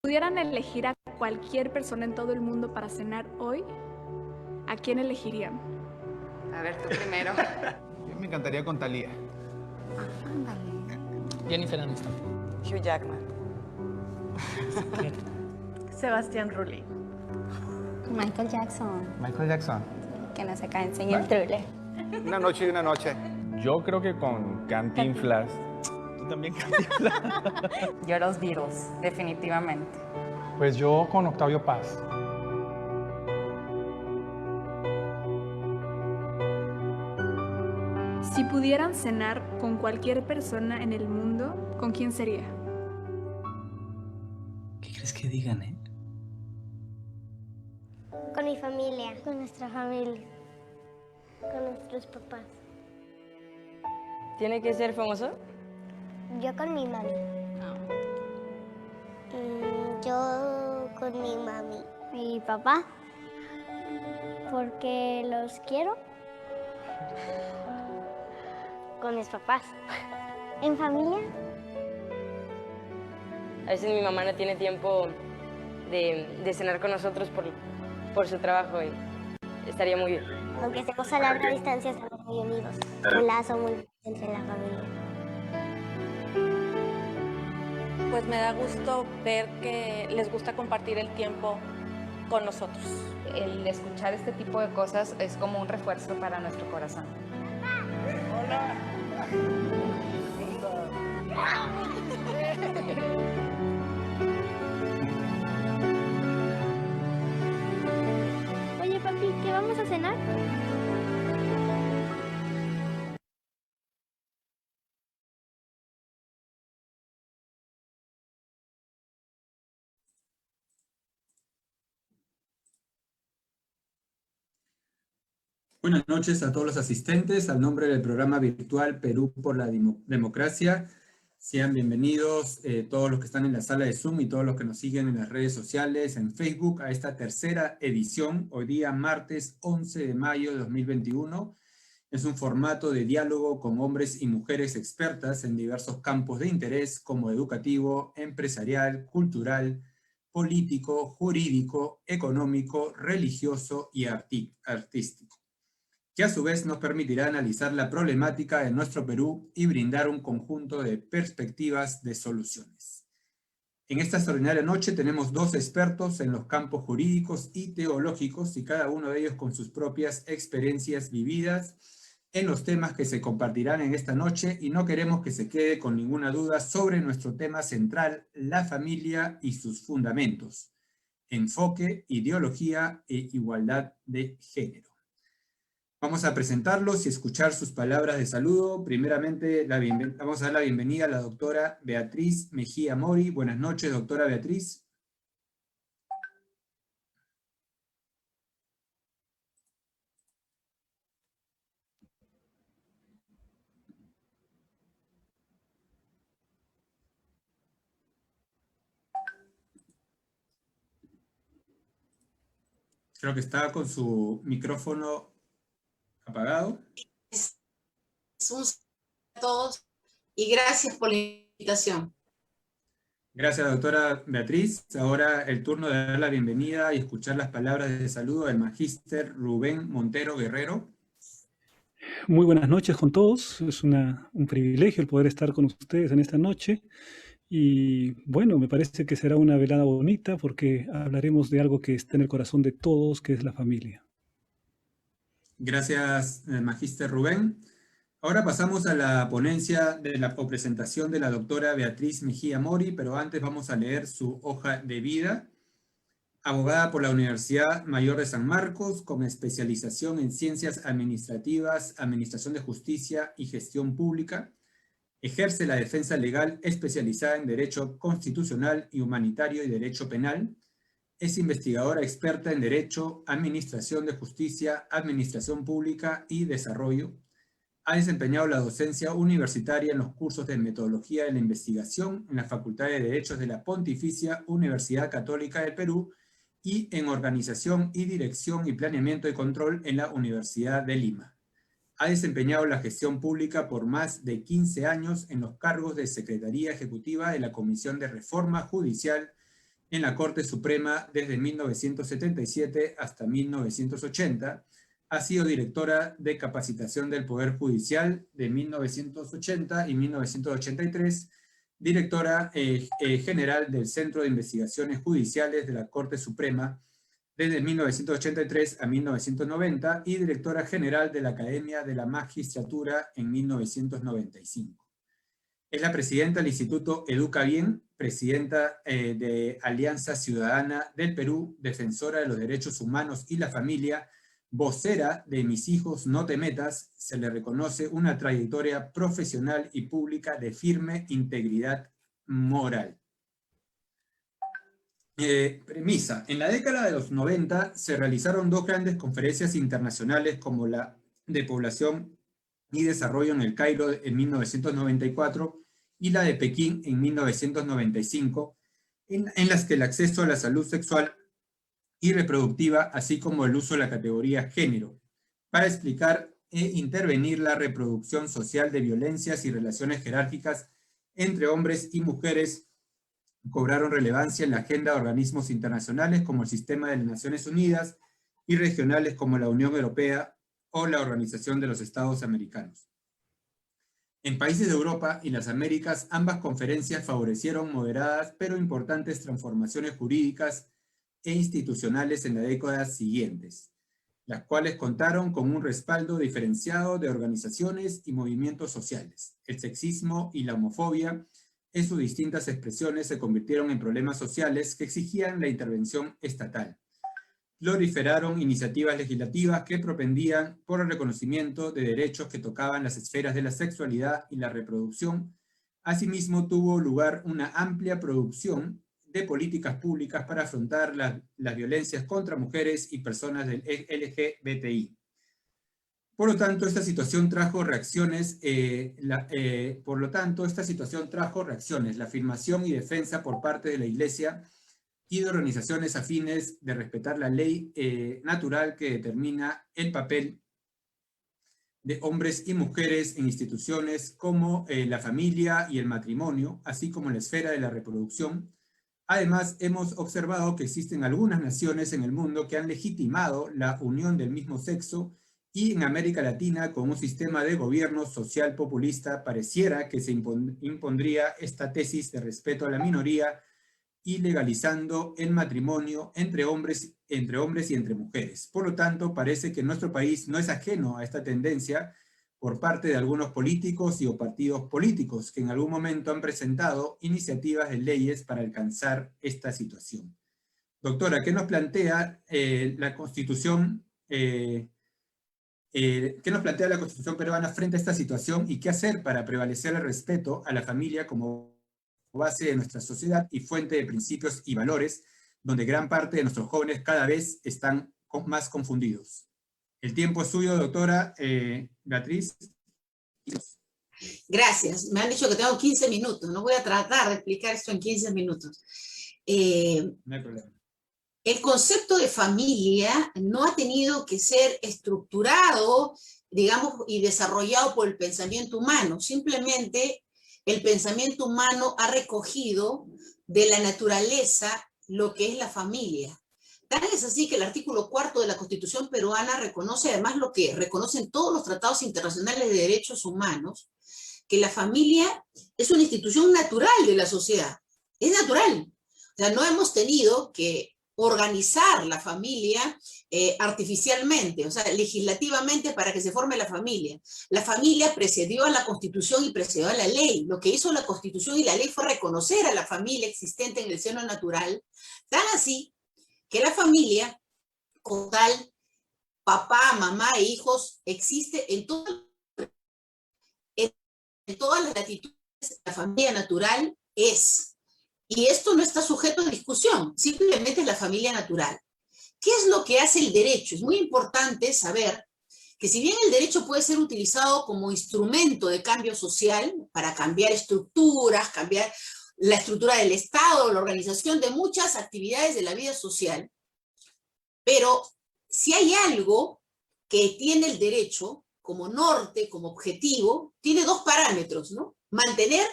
pudieran elegir a cualquier persona en todo el mundo para cenar hoy, ¿a quién elegirían? A ver, tú primero. Yo me encantaría con Thalía. Jennifer Aniston. Hugh Jackman. Sebastián Rulli. Michael Jackson. Michael Jackson. Que no se canse en el trule. Una noche y una noche. Yo creo que con Cantinflas. ¿Tú también, Cantinflas? Yo los Beatles, definitivamente. Pues yo con Octavio Paz. Si pudieran cenar con cualquier persona en el mundo, ¿con quién sería? ¿Qué crees que digan, Con mi familia. Con nuestra familia. Con nuestros papás. ¿Tiene que ser famoso? Yo con mi mami. Yo con mi mami. Mi papá. Porque los quiero. Con mis papás. ¿En familia? A veces mi mamá no tiene tiempo de cenar con nosotros por su trabajo y estaría muy bien. Aunque estemos a larga distancia, estamos muy unidos. Un lazo muy fuerte entre la familia. Pues me da gusto ver que les gusta compartir el tiempo con nosotros. El escuchar este tipo de cosas es como un refuerzo para nuestro corazón. ¡Hola! Oye, papi, ¿qué vamos a cenar? Buenas noches a todos los asistentes. Al nombre del programa virtual Perú por la Democracia, sean bienvenidos todos los que están en la sala de Zoom y todos los que nos siguen en las redes sociales, en Facebook, a esta tercera edición, hoy día martes 11 de mayo de 2021. Es un formato de diálogo con hombres y mujeres expertas en diversos campos de interés como educativo, empresarial, cultural, político, jurídico, económico, religioso y artístico, que a su vez nos permitirá analizar la problemática de nuestro Perú y brindar un conjunto de perspectivas de soluciones. En esta extraordinaria noche tenemos dos expertos en los campos jurídicos y teológicos, y cada uno de ellos con sus propias experiencias vividas en los temas que se compartirán en esta noche, y no queremos que se quede con ninguna duda sobre nuestro tema central, la familia y sus fundamentos, enfoque, ideología e igualdad de género. Vamos a presentarlos y escuchar sus palabras de saludo. Primeramente, vamos a dar la bienvenida a la doctora Beatriz Mejía Mori. Buenas noches, doctora Beatriz. Creo que está con su micrófono apagado. Un saludo a todos y gracias por la invitación. Gracias, doctora Beatriz. Ahora el turno de dar la bienvenida y escuchar las palabras de saludo del magíster Rubén Montero Guerrero. Muy buenas noches con todos. Es un privilegio el poder estar con ustedes en esta noche. Y bueno, me parece que será una velada bonita porque hablaremos de algo que está en el corazón de todos, que es la familia. Gracias, magíster Rubén. Ahora pasamos a la ponencia o presentación de la doctora Beatriz Mejía Mori, pero antes vamos a leer su hoja de vida. Abogada por la Universidad Mayor de San Marcos, con especialización en Ciencias Administrativas, Administración de Justicia y Gestión Pública. Ejerce la defensa legal especializada en Derecho Constitucional y Humanitario y Derecho Penal. Es investigadora experta en Derecho, Administración de Justicia, Administración Pública y Desarrollo. Ha desempeñado la docencia universitaria en los cursos de Metodología de la Investigación en la Facultad de Derechos de la Pontificia Universidad Católica del Perú y en Organización y Dirección y Planeamiento y Control en la Universidad de Lima. Ha desempeñado la gestión pública por más de 15 años en los cargos de Secretaría Ejecutiva de la Comisión de Reforma Judicial en la Corte Suprema desde 1977 hasta 1980. Ha sido directora de capacitación del Poder Judicial de 1980 y 1983, directora general del Centro de Investigaciones Judiciales de la Corte Suprema desde 1983 a 1990 y directora general de la Academia de la Magistratura en 1995. Es la presidenta del Instituto Educa Bien, presidenta de Alianza Ciudadana del Perú, defensora de los derechos humanos y la familia, vocera de Mis hijos no te metas. Se le reconoce una trayectoria profesional y pública de firme integridad moral. Premisa. En la década de los 90 se realizaron dos grandes conferencias internacionales, como la de Población y Desarrollo en el Cairo en 1994 y la de Pekín en 1995, en las que el acceso a la salud sexual y reproductiva, así como el uso de la categoría género, para explicar e intervenir la reproducción social de violencias y relaciones jerárquicas entre hombres y mujeres, cobraron relevancia en la agenda de organismos internacionales como el Sistema de las Naciones Unidas y regionales como la Unión Europea o la Organización de los Estados Americanos. En países de Europa y las Américas, ambas conferencias favorecieron moderadas pero importantes transformaciones jurídicas e institucionales en las décadas siguientes, las cuales contaron con un respaldo diferenciado de organizaciones y movimientos sociales. El sexismo y la homofobia, en sus distintas expresiones, se convirtieron en problemas sociales que exigían la intervención estatal. Proliferaron iniciativas legislativas que propendían por el reconocimiento de derechos que tocaban las esferas de la sexualidad y la reproducción. Asimismo, tuvo lugar una amplia producción de políticas públicas para afrontar las violencias contra mujeres y personas del LGBTI. Por lo tanto, esta situación trajo reacciones, la afirmación y defensa por parte de la Iglesia y de organizaciones afines de respetar la ley natural que determina el papel de hombres y mujeres en instituciones como la familia y el matrimonio, así como en la esfera de la reproducción. Además, hemos observado que existen algunas naciones en el mundo que han legitimado la unión del mismo sexo, y en América Latina, con un sistema de gobierno social populista, pareciera que se impondría esta tesis de respeto a la minoría y legalizando el matrimonio entre hombres y entre mujeres. Por lo tanto, parece que nuestro país no es ajeno a esta tendencia por parte de algunos políticos y o partidos políticos que en algún momento han presentado iniciativas de leyes para alcanzar esta situación. Doctora, ¿qué nos plantea la Constitución? ¿Qué nos plantea la Constitución peruana frente a esta situación y qué hacer para prevalecer el respeto a la familia como base de nuestra sociedad y fuente de principios y valores, donde gran parte de nuestros jóvenes cada vez están más confundidos? El tiempo es suyo, doctora Beatriz. Gracias. Me han dicho que tengo 15 minutos. No voy a tratar de explicar esto en 15 minutos. No hay problema. El concepto de familia no ha tenido que ser estructurado, digamos, y desarrollado por el pensamiento humano. Simplemente el pensamiento humano ha recogido de la naturaleza lo que es la familia. Tal es así que el artículo 4 de la Constitución peruana reconoce, además lo que reconocen todos los tratados internacionales de derechos humanos, que la familia es una institución natural de la sociedad. Es natural. O sea, no hemos tenido que organizar la familia artificialmente, o sea, legislativamente para que se forme la familia. La familia precedió a la Constitución y precedió a la ley. Lo que hizo la Constitución y la ley fue reconocer a la familia existente en el seno natural, tan así que la familia, con tal, papá, mamá e hijos, existe en todas las latitudes. La familia natural es. Y esto no está sujeto a discusión, simplemente es la familia natural. ¿Qué es lo que hace el derecho? Es muy importante saber que si bien el derecho puede ser utilizado como instrumento de cambio social, para cambiar estructuras, cambiar la estructura del Estado, la organización de muchas actividades de la vida social, pero si hay algo que tiene el derecho como norte, como objetivo, tiene dos parámetros, ¿no? Mantener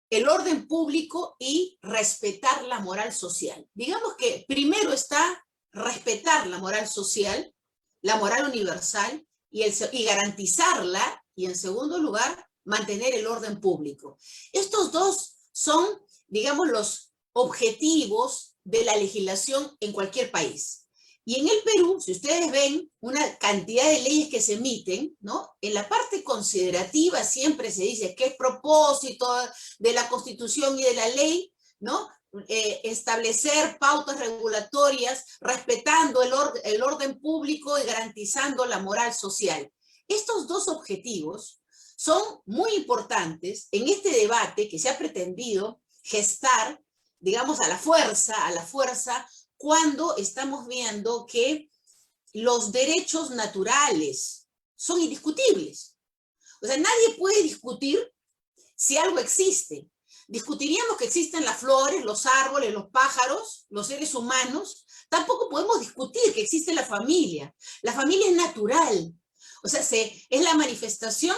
el orden público y respetar la moral social. Digamos que primero está respetar la moral social, la moral universal, y garantizarla, y en segundo lugar, mantener el orden público. Estos dos son, digamos, los objetivos de la legislación en cualquier país. Y en el Perú, si ustedes ven una cantidad de leyes que se emiten, ¿no? En la parte considerativa siempre se dice que es propósito de la Constitución y de la ley, ¿no? Establecer pautas regulatorias respetando el orden público y garantizando la moral social. Estos dos objetivos son muy importantes en este debate que se ha pretendido gestar, digamos, a la fuerza, cuando estamos viendo que los derechos naturales son indiscutibles. O sea, nadie puede discutir si algo existe. Discutiríamos que existen las flores, los árboles, los pájaros, los seres humanos. Tampoco podemos discutir que existe la familia. La familia es natural. O sea, es la manifestación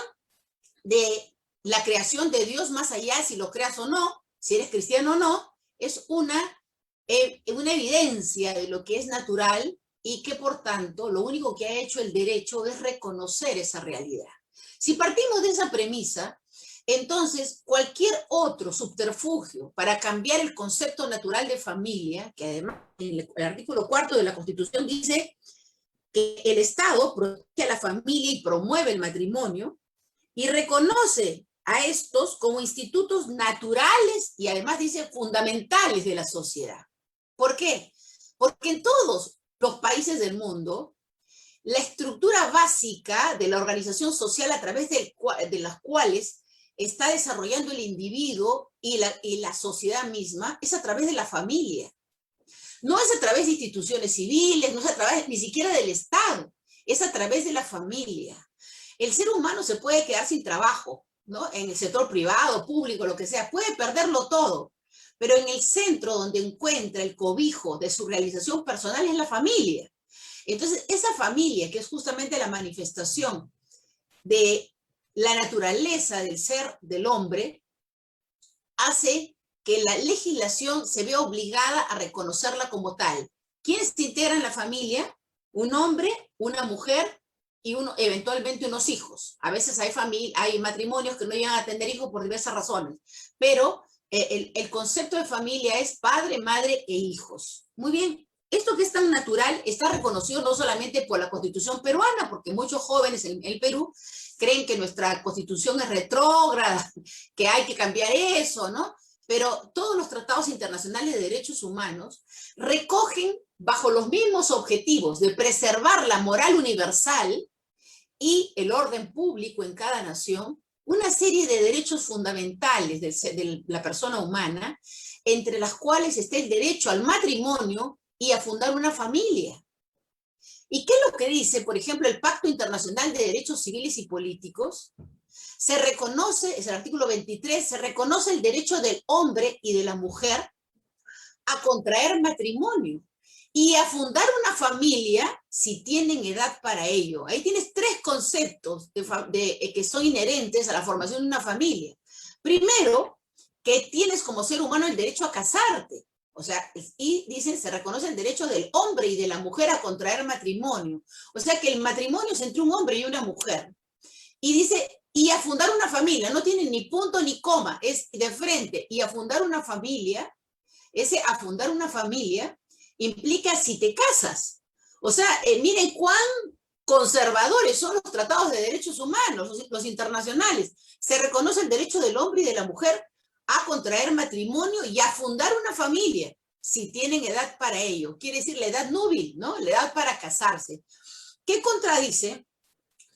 de la creación de Dios, más allá si lo creas o no, si eres cristiano o no, es una evidencia de lo que es natural y que por tanto lo único que ha hecho el derecho es reconocer esa realidad. Si partimos de esa premisa, entonces cualquier otro subterfugio para cambiar el concepto natural de familia, que además en el artículo 4 de la Constitución dice que el Estado protege a la familia y promueve el matrimonio y reconoce a estos como institutos naturales y además dice fundamentales de la sociedad. ¿Por qué? Porque en todos los países del mundo, la estructura básica de la organización social a través de las cuales está desarrollando el individuo y la sociedad misma es a través de la familia. No es a través de instituciones civiles, no es a través ni siquiera del Estado, es a través de la familia. El ser humano se puede quedar sin trabajo, ¿no? En el sector privado, público, lo que sea, puede perderlo todo, pero en el centro donde encuentra el cobijo de su realización personal es la familia. Entonces, esa familia, que es justamente la manifestación de la naturaleza del ser del hombre, hace que la legislación se vea obligada a reconocerla como tal. ¿Quiénes se integran en la familia? Un hombre, una mujer y eventualmente unos hijos. A veces hay matrimonios que no llegan a tener hijos por diversas razones, pero el concepto de familia es padre, madre e hijos. Muy bien. Esto que es tan natural está reconocido no solamente por la Constitución peruana, porque muchos jóvenes en el Perú creen que nuestra Constitución es retrógrada, que hay que cambiar eso, ¿no? Pero todos los tratados internacionales de derechos humanos recogen bajo los mismos objetivos de preservar la moral universal y el orden público en cada nación, una serie de derechos fundamentales de la persona humana, entre las cuales está el derecho al matrimonio y a fundar una familia. ¿Y qué es lo que dice, por ejemplo, el Pacto Internacional de Derechos Civiles y Políticos? Se reconoce, es el artículo 23, se reconoce el derecho del hombre y de la mujer a contraer matrimonio y a fundar una familia si tienen edad para ello. Ahí tienes tres conceptos que son inherentes a la formación de una familia. Primero, que tienes como ser humano el derecho a casarte. O sea, y dicen, se reconoce el derecho del hombre y de la mujer a contraer matrimonio. O sea que el matrimonio es entre un hombre y una mujer. Y dice, y a fundar una familia, no tiene ni punto ni coma, es de frente. Y a fundar una familia, ese a fundar una familia implica si te casas. O sea, miren cuán conservadores son los tratados de derechos humanos, los internacionales. Se reconoce el derecho del hombre y de la mujer a contraer matrimonio y a fundar una familia, si tienen edad para ello. Quiere decir la edad núbil, ¿no? La edad para casarse. ¿Qué contradice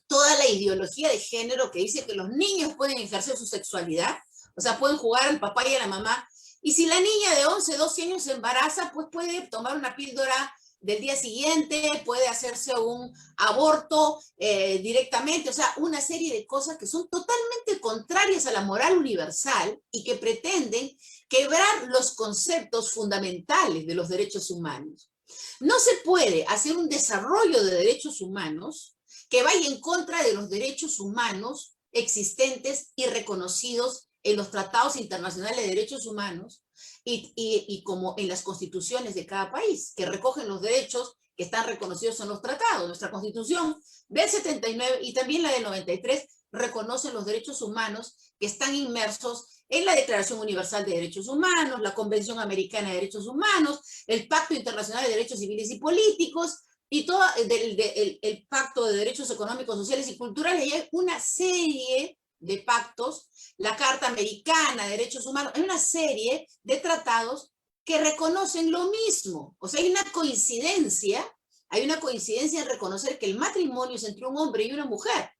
toda la ideología de género que dice que los niños pueden ejercer su sexualidad? O sea, pueden jugar al papá y a la mamá. Y si la niña de 11, 12 años se embaraza, pues puede tomar una píldora del día siguiente, puede hacerse un aborto directamente, o sea, una serie de cosas que son totalmente contrarias a la moral universal y que pretenden quebrar los conceptos fundamentales de los derechos humanos. No se puede hacer un desarrollo de derechos humanos que vaya en contra de los derechos humanos existentes y reconocidos en los tratados internacionales de derechos humanos y como en las constituciones de cada país, que recogen los derechos que están reconocidos en los tratados. Nuestra constitución del 79 y también la del 93 reconocen los derechos humanos que están inmersos en la Declaración Universal de Derechos Humanos, la Convención Americana de Derechos Humanos, el Pacto Internacional de Derechos Civiles y Políticos, y todo el Pacto de Derechos Económicos, Sociales y Culturales. Y hay una serie de pactos, la Carta Americana de Derechos Humanos, hay una serie de tratados que reconocen lo mismo. O sea, hay una coincidencia en reconocer que el matrimonio es entre un hombre y una mujer,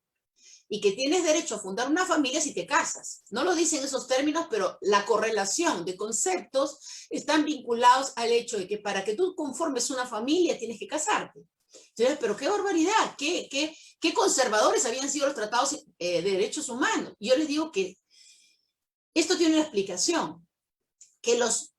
y que tienes derecho a fundar una familia si te casas. No lo dicen esos términos, pero la correlación de conceptos están vinculados al hecho de que para que tú conformes una familia tienes que casarte. Entonces, pero qué barbaridad, qué conservadores habían sido los tratados de derechos humanos. Yo les digo que esto tiene una explicación, que los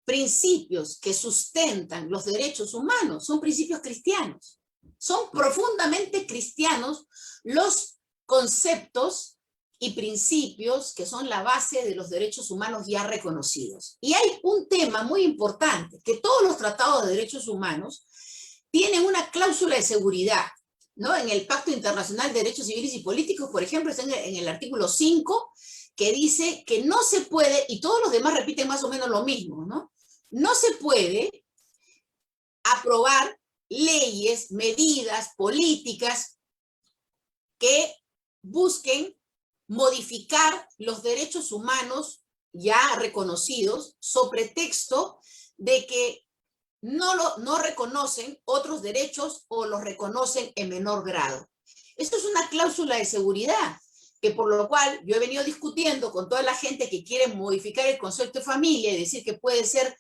principios que sustentan los derechos humanos son principios cristianos. Son profundamente cristianos los conceptos y principios que son la base de los derechos humanos ya reconocidos. Y hay un tema muy importante, que todos los tratados de derechos humanos tienen una cláusula de seguridad, ¿no? En el Pacto Internacional de Derechos Civiles y Políticos, por ejemplo, está en el artículo 5, que dice que no se puede, y todos los demás repiten más o menos lo mismo, ¿no? No se puede aprobar leyes, medidas, políticas que busquen modificar los derechos humanos ya reconocidos sobre pretexto de que no reconocen otros derechos o los reconocen en menor grado. Esto es una cláusula de seguridad, que por lo cual yo he venido discutiendo con toda la gente que quiere modificar el concepto de familia y decir que puede ser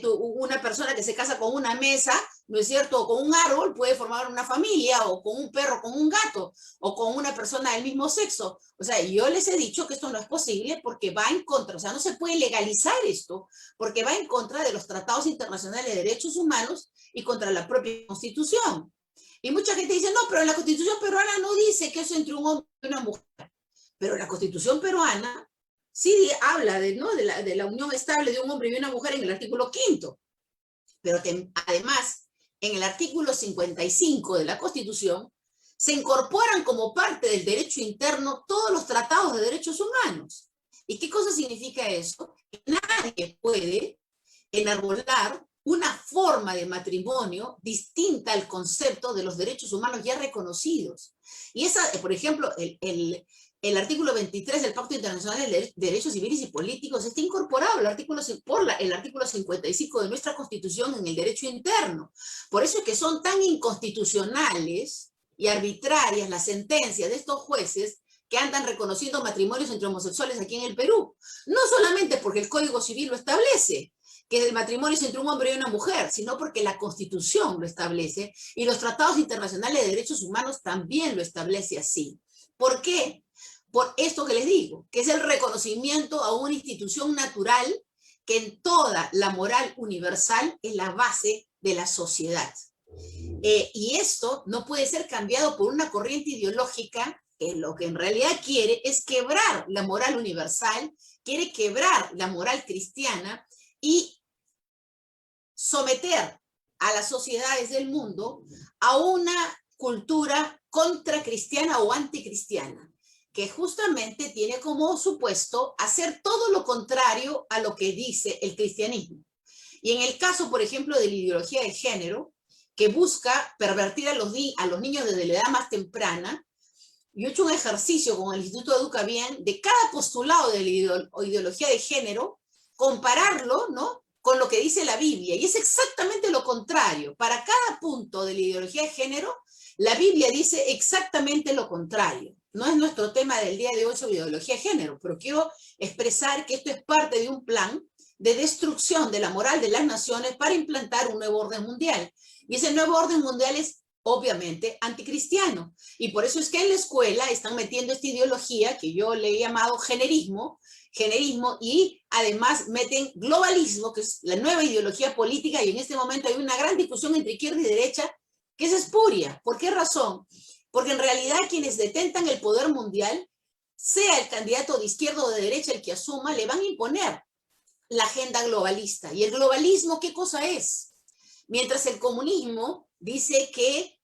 una persona que se casa con una mesa, ¿no es cierto?, o con un árbol, puede formar una familia, o con un perro, con un gato, o con una persona del mismo sexo. O sea, yo les he dicho que esto no es posible porque va en contra, o sea, no se puede legalizar esto, porque va en contra de los tratados internacionales de derechos humanos y contra la propia Constitución. Y mucha gente dice, no, pero la Constitución peruana no dice que es entre un hombre y una mujer. Pero la Constitución peruana sí habla de la unión estable de un hombre y una mujer en el artículo 5. Pero además, en el artículo 55 de la Constitución, se incorporan como parte del derecho interno todos los tratados de derechos humanos. ¿Y qué cosa significa eso? Que nadie puede enarbolar una forma de matrimonio distinta al concepto de los derechos humanos ya reconocidos. Y esa, por ejemplo, el artículo 23 del Pacto Internacional de Derechos Civiles y Políticos está incorporado el artículo 55 de nuestra Constitución en el derecho interno. Por eso es que son tan inconstitucionales y arbitrarias las sentencias de estos jueces que andan reconociendo matrimonios entre homosexuales aquí en el Perú. No solamente porque el Código Civil lo establece, que el matrimonio es entre un hombre y una mujer, sino porque la Constitución lo establece y los tratados internacionales de derechos humanos también lo establece así. ¿Por qué? Por esto que les digo, que es el reconocimiento a una institución natural que en toda la moral universal es la base de la sociedad. Y esto no puede ser cambiado por una corriente ideológica que lo que en realidad quiere es quebrar la moral universal, quiere quebrar la moral cristiana y someter a las sociedades del mundo a una cultura contracristiana o anticristiana, que justamente tiene como supuesto hacer todo lo contrario a lo que dice el cristianismo. Y en el caso, por ejemplo, de la ideología de género, que busca pervertir a los niños desde la edad más temprana, yo he hecho un ejercicio con el Instituto Educa Bien de cada postulado de la ideología de género, compararlo, ¿no?, con lo que dice la Biblia, y es exactamente lo contrario. Para cada punto de la ideología de género, la Biblia dice exactamente lo contrario. No es nuestro tema del día de hoy sobre ideología de género, pero quiero expresar que esto es parte de un plan de destrucción de la moral de las naciones para implantar un nuevo orden mundial. Y ese nuevo orden mundial es obviamente anticristiano. Y por eso es que en la escuela están metiendo esta ideología que yo le he llamado generismo, y además meten globalismo, que es la nueva ideología política, y en este momento hay una gran discusión entre izquierda y derecha que es espuria. ¿Por qué razón? Porque en realidad quienes detentan el poder mundial sea el candidato de izquierda o de derecha el que asuma, le van a imponer la agenda globalista. ¿Y el globalismo qué cosa es? Mientras el comunismo dice que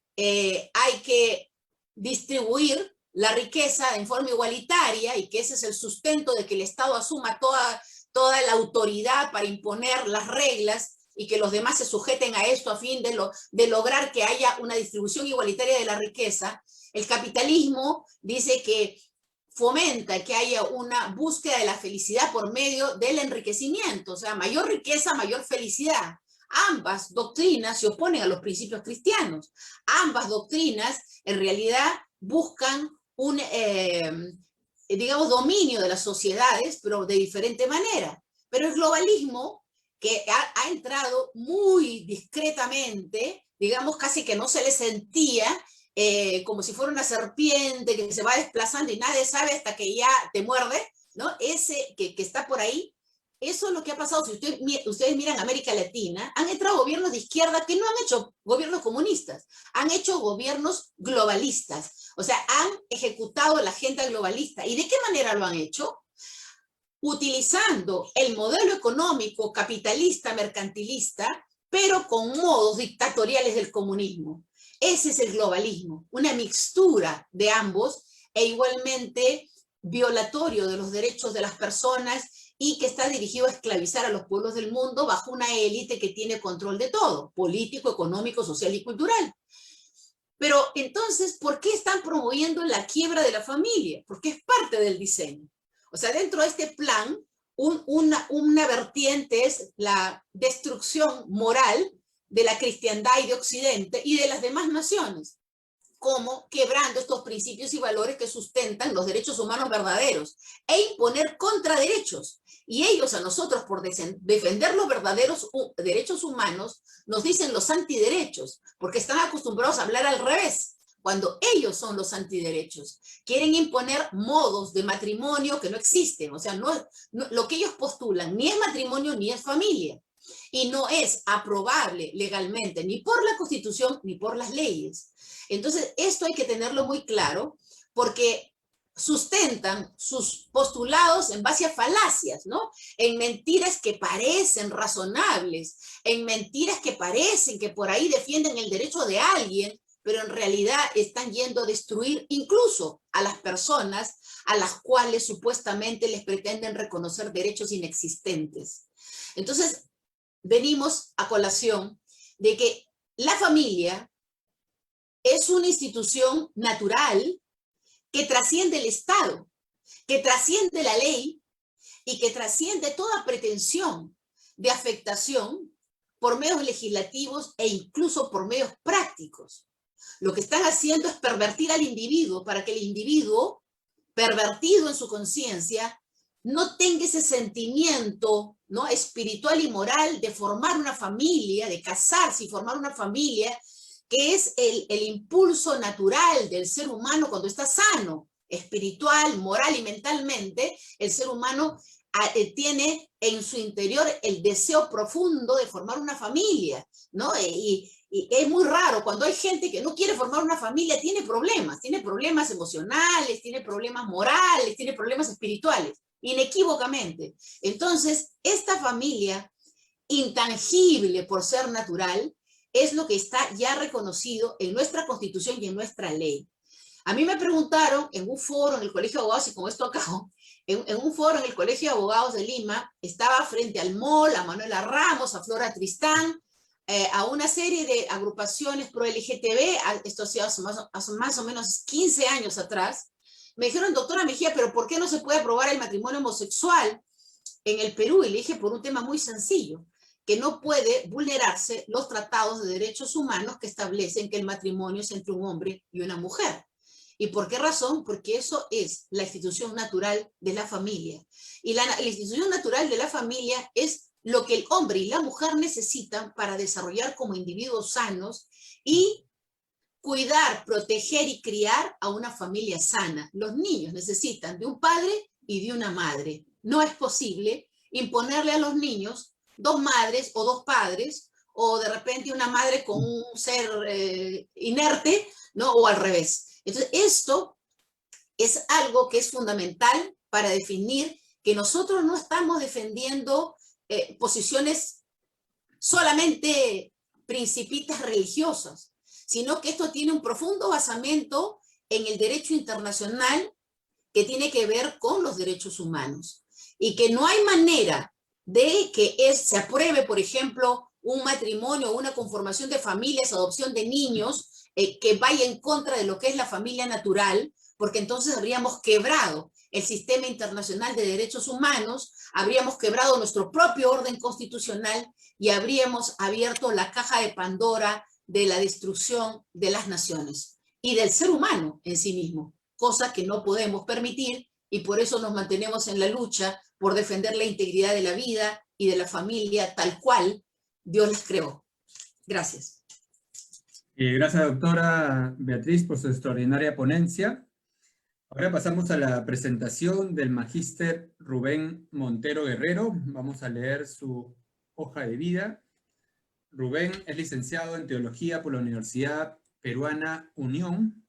hay que distribuir la riqueza en forma igualitaria y que ese es el sustento de que el Estado asuma toda la autoridad para imponer las reglas y que los demás se sujeten a esto a fin de lograr que haya una distribución igualitaria de la riqueza, el capitalismo dice que fomenta que haya una búsqueda de la felicidad por medio del enriquecimiento, o sea, mayor riqueza, mayor felicidad. Ambas doctrinas se oponen a los principios cristianos. Ambas doctrinas en realidad buscan un, digamos, dominio de las sociedades, pero de diferente manera. Pero el globalismo, que ha entrado muy discretamente, digamos, casi que no se le sentía, como si fuera una serpiente que se va desplazando y nadie sabe hasta que ya te muerde, ¿no? Ese que está por ahí, eso es lo que ha pasado. Si ustedes miran América Latina, han entrado gobiernos de izquierda que no han hecho gobiernos comunistas, han hecho gobiernos globalistas, o sea, han ejecutado la agenda globalista. ¿Y de qué manera lo han hecho? Utilizando el modelo económico capitalista, mercantilista, pero con modos dictatoriales del comunismo. Ese es el globalismo, una mixtura de ambos e igualmente violatorio de los derechos de las personas y que está dirigido a esclavizar a los pueblos del mundo bajo una élite que tiene control de todo, político, económico, social y cultural. Pero entonces, ¿por qué están promoviendo la quiebra de la familia? Porque es parte del diseño. O sea, dentro de este plan, una vertiente es la destrucción moral de la cristiandad y de Occidente y de las demás naciones, como quebrando estos principios y valores que sustentan los derechos humanos verdaderos e imponer contraderechos. Y ellos a nosotros, por defender los verdaderos derechos humanos, nos dicen los antiderechos, porque están acostumbrados a hablar al revés, cuando ellos son los antiderechos. Quieren imponer modos de matrimonio que no existen, o sea, lo que ellos postulan ni es matrimonio ni es familia. Y no es aprobable legalmente ni por la Constitución ni por las leyes. Entonces, esto hay que tenerlo muy claro porque sustentan sus postulados en base a falacias, ¿no? En mentiras que parecen razonables, en mentiras que parecen que por ahí defienden el derecho de alguien, pero en realidad están yendo a destruir incluso a las personas a las cuales supuestamente les pretenden reconocer derechos inexistentes. Entonces, venimos a colación de que la familia es una institución natural que trasciende el Estado, que trasciende la ley y que trasciende toda pretensión de afectación por medios legislativos e incluso por medios prácticos. Lo que están haciendo es pervertir al individuo para que el individuo, pervertido en su conciencia, no tenga ese sentimiento, ¿no?, espiritual y moral de formar una familia, de casarse y formar una familia, que es el impulso natural del ser humano cuando está sano, espiritual, moral y mentalmente. El ser humano tiene en su interior el deseo profundo de formar una familia, ¿no? Y es muy raro, cuando hay gente que no quiere formar una familia, tiene problemas emocionales, tiene problemas morales, tiene problemas espirituales, inequívocamente. Entonces, esta familia, intangible por ser natural, es lo que está ya reconocido en nuestra Constitución y en nuestra ley. A mí me preguntaron en un foro en el Colegio de Abogados, y con esto acabo, en un foro en el Colegio de Abogados de Lima, estaba frente al MOL, a Manuela Ramos, a Flora Tristán, a una serie de agrupaciones pro LGTB, esto ha sido hace más o menos 15 años atrás. Me dijeron, doctora Mejía, pero ¿por qué no se puede aprobar el matrimonio homosexual en el Perú? Y le dije, por un tema muy sencillo, que no puede vulnerarse los tratados de derechos humanos que establecen que el matrimonio es entre un hombre y una mujer. ¿Y por qué razón? Porque eso es la institución natural de la familia. Y la institución natural de la familia es lo que el hombre y la mujer necesitan para desarrollar como individuos sanos y cuidar, proteger y criar a una familia sana. Los niños necesitan de un padre y de una madre. No es posible imponerle a los niños dos madres o dos padres, o de repente una madre con un ser inerte, ¿no? O al revés. Entonces, esto es algo que es fundamental para definir que nosotros no estamos defendiendo posiciones solamente principistas religiosas, sino que esto tiene un profundo basamento en el derecho internacional que tiene que ver con los derechos humanos, y que no hay manera de que se apruebe, por ejemplo, un matrimonio o una conformación de familias, adopción de niños, que vaya en contra de lo que es la familia natural, porque entonces habríamos quebrado el sistema internacional de derechos humanos, habríamos quebrado nuestro propio orden constitucional y habríamos abierto la caja de Pandora de la destrucción de las naciones y del ser humano en sí mismo, cosa que no podemos permitir, y por eso nos mantenemos en la lucha por defender la integridad de la vida y de la familia tal cual Dios las creó. Gracias. Gracias, doctora Beatriz, por su extraordinaria ponencia. Ahora pasamos a la presentación del magíster Rubén Montero Guerrero. Vamos a leer su hoja de vida. Rubén es licenciado en Teología por la Universidad Peruana Unión,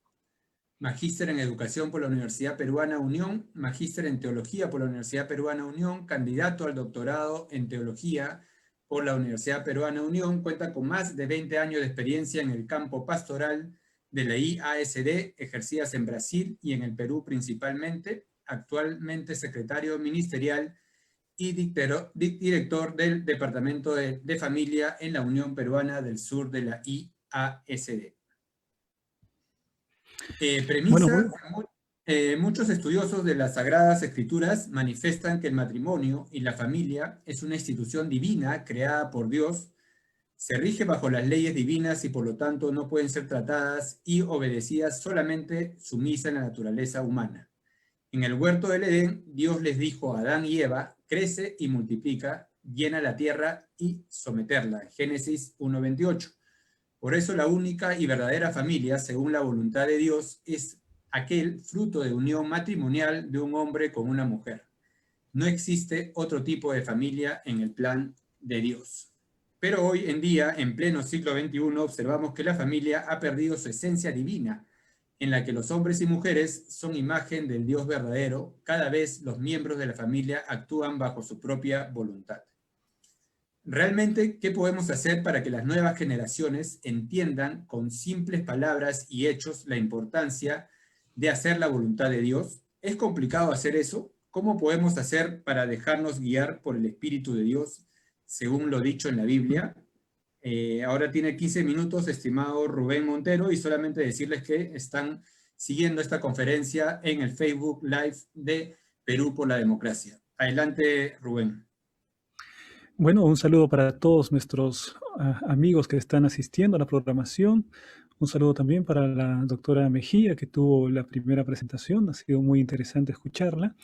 magíster en Educación por la Universidad Peruana Unión, magíster en Teología por la Universidad Peruana Unión, candidato al doctorado en Teología por la Universidad Peruana Unión, cuenta con más de 20 años de experiencia en el campo pastoral de la IASD, ejercidas en Brasil y en el Perú principalmente, actualmente secretario ministerial y director del Departamento de Familia en la Unión Peruana del Sur de la IASD. Muchos estudiosos de las Sagradas Escrituras manifiestan que el matrimonio y la familia es una institución divina creada por Dios, se rige bajo las leyes divinas y por lo tanto no pueden ser tratadas y obedecidas solamente sumisas a la naturaleza humana. En el huerto del Edén, Dios les dijo a Adán y Eva: crece y multiplica, llena la tierra y someterla. Génesis 1:28. Por eso la única y verdadera familia, según la voluntad de Dios, es aquel fruto de unión matrimonial de un hombre con una mujer. No existe otro tipo de familia en el plan de Dios. Pero hoy en día, en pleno siglo XXI, observamos que la familia ha perdido su esencia divina, en la que los hombres y mujeres son imagen del Dios verdadero. Cada vez los miembros de la familia actúan bajo su propia voluntad. Realmente, ¿qué podemos hacer para que las nuevas generaciones entiendan con simples palabras y hechos la importancia de hacer la voluntad de Dios? ¿Es complicado hacer eso? ¿Cómo podemos hacer para dejarnos guiar por el Espíritu de Dios, según lo dicho en la Biblia? Ahora tiene 15 minutos, estimado Rubén Montero, y solamente decirles que están siguiendo esta conferencia en el Facebook Live de Perú por la Democracia. Adelante, Rubén. Bueno, un saludo para todos nuestros amigos que están asistiendo a la programación. Un saludo también para la doctora Mejía, que tuvo la primera presentación. Ha sido muy interesante escucharla.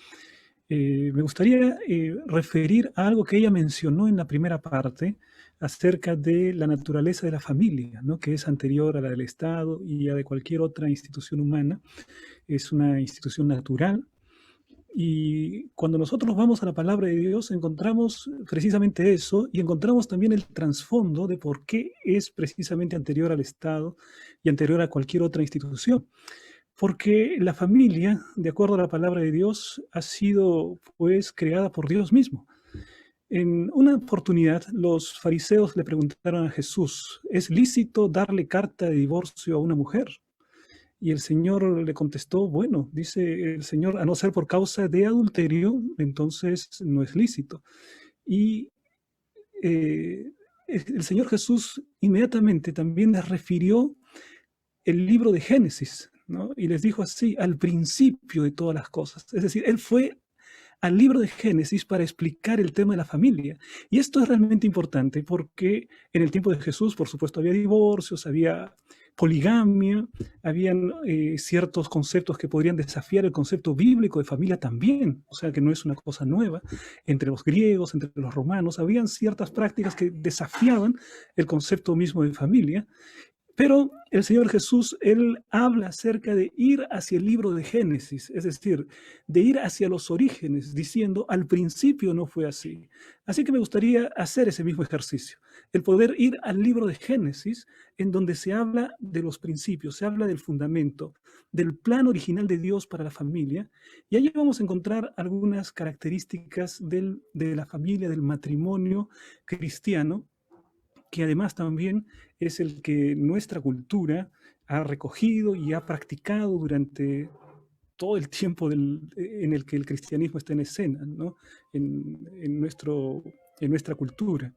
Me gustaría referir a algo que ella mencionó en la primera parte acerca de la naturaleza de la familia, ¿no? Que es anterior a la del Estado y a de cualquier otra institución humana. Es una institución natural. Y cuando nosotros vamos a la palabra de Dios encontramos precisamente eso, y encontramos también el trasfondo de por qué es precisamente anterior al Estado y anterior a cualquier otra institución. Porque la familia, de acuerdo a la palabra de Dios, ha sido pues creada por Dios mismo. En una oportunidad los fariseos le preguntaron a Jesús: ¿es lícito darle carta de divorcio a una mujer? Y el Señor le contestó: bueno, dice el Señor, a no ser por causa de adulterio, entonces no es lícito. Y el Señor Jesús inmediatamente también les refirió el libro de Génesis, ¿no? Y les dijo así: al principio de todas las cosas. Es decir, Él fue al libro de Génesis para explicar el tema de la familia. Y esto es realmente importante porque en el tiempo de Jesús, por supuesto, había divorcios, había poligamia, habían ciertos conceptos que podrían desafiar el concepto bíblico de familia también, o sea que no es una cosa nueva. Entre los griegos, entre los romanos, habían ciertas prácticas que desafiaban el concepto mismo de familia, Pero el Señor Jesús, Él habla acerca de ir hacia el libro de Génesis, es decir, de ir hacia los orígenes, diciendo, al principio no fue así. Así que me gustaría hacer ese mismo ejercicio, el poder ir al libro de Génesis, en donde se habla de los principios, se habla del fundamento, del plan original de Dios para la familia, y allí vamos a encontrar algunas características de la familia, del matrimonio cristiano, que además también es el que nuestra cultura ha recogido y ha practicado durante todo el tiempo en el que el cristianismo está en escena, ¿no? en nuestra cultura.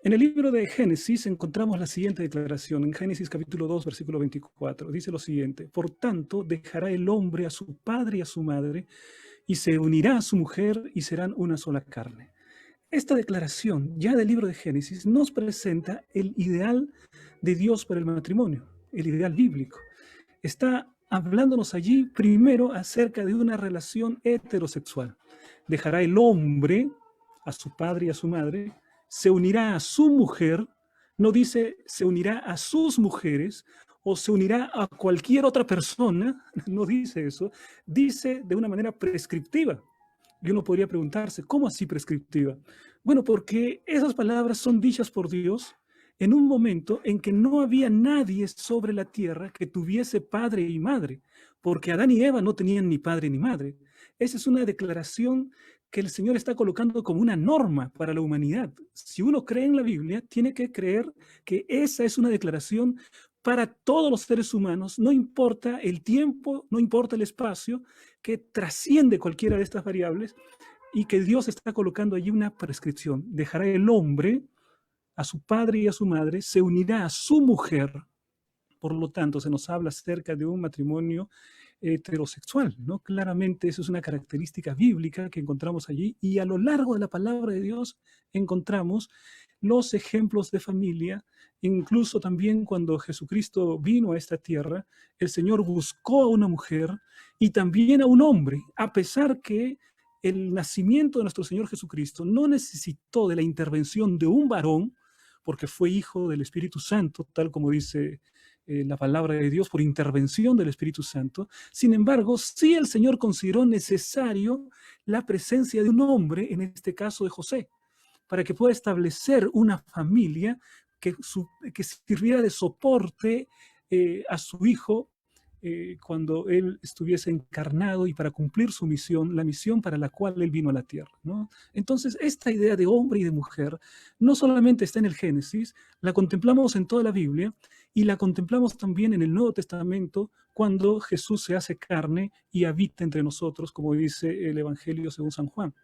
En el libro de Génesis encontramos la siguiente declaración, en Génesis capítulo 2, versículo 24, dice lo siguiente: por tanto, dejará el hombre a su padre y a su madre, y se unirá a su mujer, y serán una sola carne. Esta declaración ya del libro de Génesis nos presenta el ideal de Dios para el matrimonio, el ideal bíblico. Está hablándonos allí primero acerca de una relación heterosexual. Dejará el hombre a su padre y a su madre, se unirá a su mujer, no dice se unirá a sus mujeres o se unirá a cualquier otra persona, no dice eso, dice de una manera prescriptiva. Y uno podría preguntarse, ¿cómo así prescriptiva? Bueno, porque esas palabras son dichas por Dios en un momento en que no había nadie sobre la tierra que tuviese padre y madre, porque Adán y Eva no tenían ni padre ni madre. Esa es una declaración que el Señor está colocando como una norma para la humanidad. Si uno cree en la Biblia, tiene que creer que esa es una declaración para todos los seres humanos, no importa el tiempo, no importa el espacio, que trasciende cualquiera de estas variables y que Dios está colocando allí una prescripción. Dejará el hombre a su padre y a su madre, se unirá a su mujer. Por lo tanto, se nos habla acerca de un matrimonio heterosexual, ¿no? Claramente eso es una característica bíblica que encontramos allí, y a lo largo de la palabra de Dios encontramos los ejemplos de familia. Incluso también cuando Jesucristo vino a esta tierra, el Señor buscó a una mujer y también a un hombre, a pesar que el nacimiento de nuestro Señor Jesucristo no necesitó de la intervención de un varón, porque fue hijo del Espíritu Santo, tal como dice la palabra de Dios, por intervención del Espíritu Santo. Sin embargo, sí el Señor consideró necesario la presencia de un hombre, en este caso de José, para que pueda establecer una familia que sirviera de soporte a su hijo cuando él estuviese encarnado y para cumplir su misión, la misión para la cual él vino a la tierra, ¿no? Entonces, esta idea de hombre y de mujer no solamente está en el Génesis, la contemplamos en toda la Biblia y la contemplamos también en el Nuevo Testamento cuando Jesús se hace carne y habita entre nosotros, como dice el Evangelio según San Juan.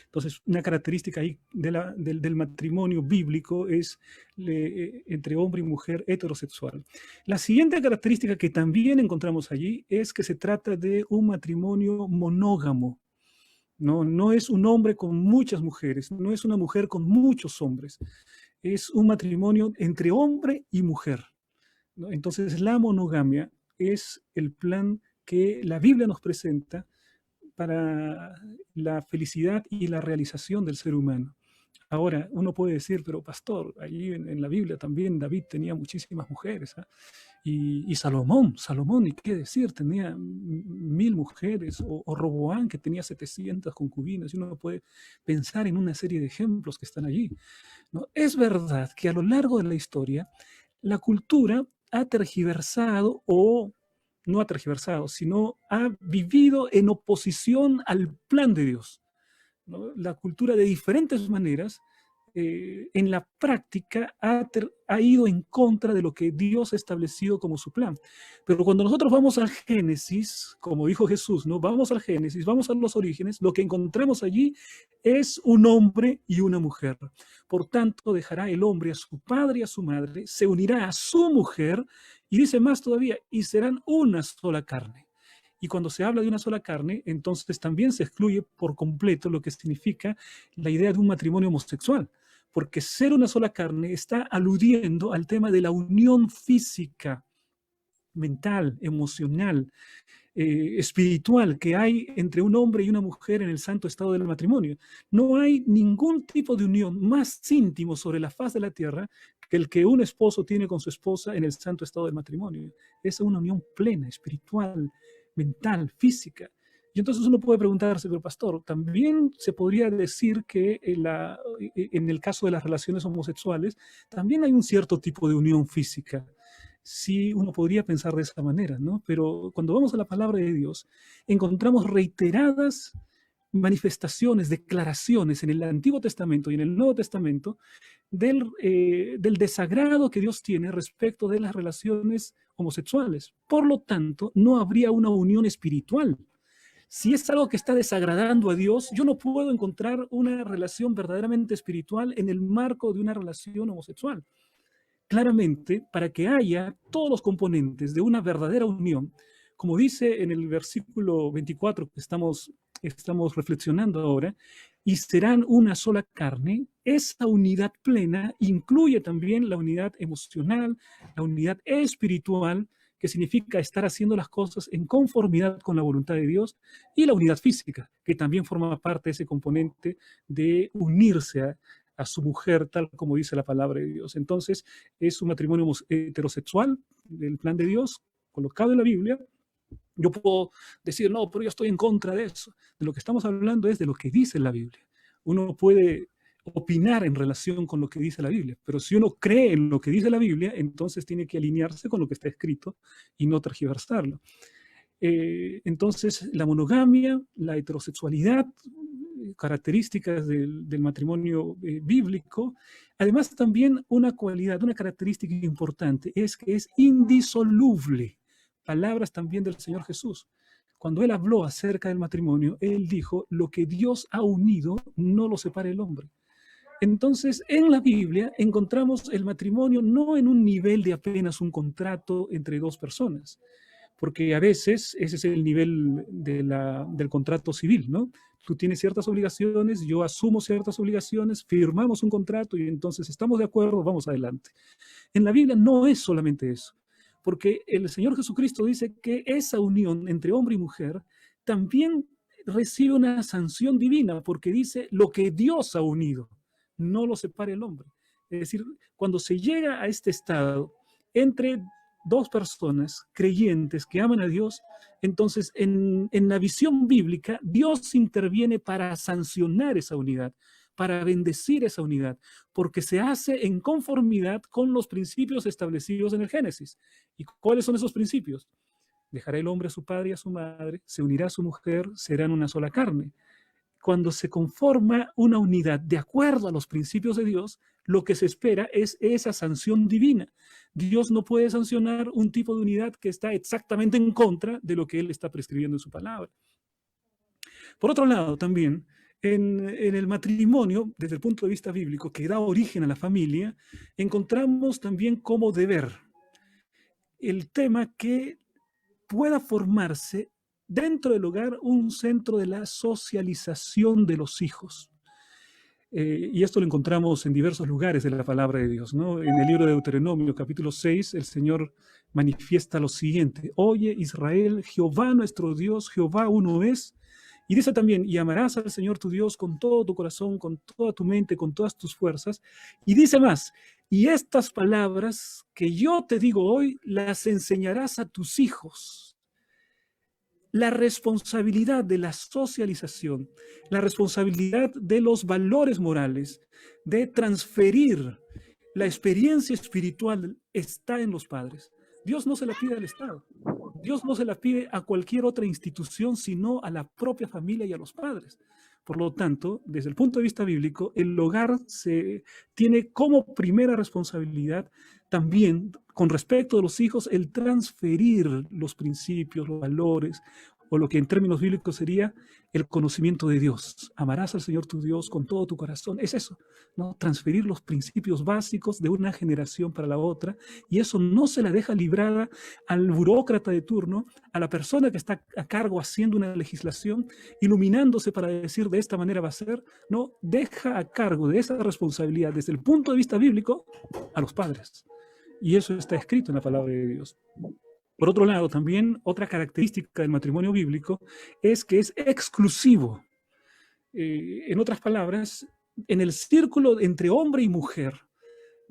Entonces, una característica ahí del matrimonio bíblico es entre hombre y mujer heterosexual. La siguiente característica que también encontramos allí es que se trata de un matrimonio monógamo. No es un hombre con muchas mujeres, no es una mujer con muchos hombres. Es un matrimonio entre hombre y mujer, ¿no? Entonces, la monogamia es el plan que la Biblia nos presenta para la felicidad y la realización del ser humano. Ahora, uno puede decir, pero pastor, allí en la Biblia también David tenía muchísimas mujeres, ¿eh? Y Salomón, ¿y qué decir? Tenía 1000 mujeres, o Roboán, que tenía 700 concubinas, y uno puede pensar en una serie de ejemplos que están allí, ¿no? Es verdad que a lo largo de la historia, la cultura ha tergiversado no ha tergiversado, sino ha vivido en oposición al plan de Dios, ¿no? La cultura de diferentes maneras, en la práctica, ha ido en contra de lo que Dios ha establecido como su plan. Pero cuando nosotros vamos al Génesis, como dijo Jesús, ¿no? Vamos al Génesis, vamos a los orígenes, lo que encontramos allí es un hombre y una mujer. Por tanto, dejará el hombre a su padre y a su madre, se unirá a su mujer, y dice más todavía, y serán una sola carne. Y cuando se habla de una sola carne, entonces también se excluye por completo lo que significa la idea de un matrimonio homosexual, porque ser una sola carne está aludiendo al tema de la unión física, mental, emocional, espiritual que hay entre un hombre y una mujer en el santo estado del matrimonio. No hay ningún tipo de unión más íntimo sobre la faz de la tierra que el que un esposo tiene con su esposa en el santo estado del matrimonio. Es una unión plena, espiritual, mental, física. Y entonces uno puede preguntarse, pero pastor, también se podría decir que en el caso de las relaciones homosexuales, también hay un cierto tipo de unión física. Sí, uno podría pensar de esa manera, ¿no? Pero cuando vamos a la palabra de Dios, encontramos reiteradas manifestaciones, declaraciones en el Antiguo Testamento y en el Nuevo Testamento del desagrado que Dios tiene respecto de las relaciones homosexuales. Por lo tanto, no habría una unión espiritual. Si es algo que está desagradando a Dios, yo no puedo encontrar una relación verdaderamente espiritual en el marco de una relación homosexual. Claramente, para que haya todos los componentes de una verdadera unión, como dice en el versículo 24 que estamos reflexionando ahora, y serán una sola carne, esa unidad plena incluye también la unidad emocional, la unidad espiritual, que significa estar haciendo las cosas en conformidad con la voluntad de Dios, y la unidad física, que también forma parte de ese componente de unirse a su mujer, tal como dice la palabra de Dios. Entonces, es un matrimonio heterosexual del plan de Dios, colocado en la Biblia. Yo puedo decir, no, pero yo estoy en contra de eso. De lo que estamos hablando es de lo que dice la Biblia. Uno puede opinar en relación con lo que dice la Biblia, pero si uno cree en lo que dice la Biblia, entonces tiene que alinearse con lo que está escrito y no tergiversarlo. Entonces, la monogamia, la heterosexualidad, características del matrimonio bíblico, además también una cualidad, una característica importante, es que es indisoluble. Palabras también del Señor Jesús. Cuando Él habló acerca del matrimonio, Él dijo, lo que Dios ha unido, no lo separe el hombre. Entonces, en la Biblia encontramos el matrimonio no en un nivel de apenas un contrato entre dos personas, porque a veces ese es el nivel del contrato civil, ¿no? Tú tienes ciertas obligaciones, yo asumo ciertas obligaciones, firmamos un contrato y entonces estamos de acuerdo, vamos adelante. En la Biblia no es solamente eso, porque el Señor Jesucristo dice que esa unión entre hombre y mujer también recibe una sanción divina, porque dice lo que Dios ha unido, no lo separe el hombre. Es decir, cuando se llega a este estado entre dos personas creyentes que aman a Dios, entonces en la visión bíblica, Dios interviene para sancionar esa unidad, para bendecir esa unidad, porque se hace en conformidad con los principios establecidos en el Génesis. ¿Y cuáles son esos principios? Dejará el hombre a su padre y a su madre, se unirá a su mujer, serán una sola carne. Cuando se conforma una unidad de acuerdo a los principios de Dios, lo que se espera es esa sanción divina. Dios no puede sancionar un tipo de unidad que está exactamente en contra de lo que Él está prescribiendo en su palabra. Por otro lado, también, en el matrimonio, desde el punto de vista bíblico, que da origen a la familia, encontramos también como deber el tema que pueda formarse dentro del hogar un centro de la socialización de los hijos. Y esto lo encontramos en diversos lugares de la palabra de Dios, ¿no? En el libro de Deuteronomio, capítulo 6, el Señor manifiesta lo siguiente: oye Israel, Jehová nuestro Dios, Jehová uno es. Y dice también, y amarás al Señor tu Dios con todo tu corazón, con toda tu mente, con todas tus fuerzas. Y dice más, y estas palabras que yo te digo hoy, las enseñarás a tus hijos. La responsabilidad de la socialización, la responsabilidad de los valores morales, de transferir la experiencia espiritual está en los padres. Dios no se la pide al Estado. Dios no se la pide a cualquier otra institución, sino a la propia familia y a los padres. Por lo tanto, desde el punto de vista bíblico, el hogar se tiene como primera responsabilidad también, con respecto a los hijos, el transferir los principios, los valores, o lo que en términos bíblicos sería el conocimiento de Dios. Amarás al Señor tu Dios con todo tu corazón. Es eso, ¿no? Transferir los principios básicos de una generación para la otra, y eso no se la deja librada al burócrata de turno, a la persona que está a cargo haciendo una legislación, iluminándose para decir de esta manera va a ser. No, deja a cargo de esa responsabilidad desde el punto de vista bíblico a los padres. Y eso está escrito en la palabra de Dios. Por otro lado, también otra característica del matrimonio bíblico es que es exclusivo. En otras palabras, en el círculo entre hombre y mujer,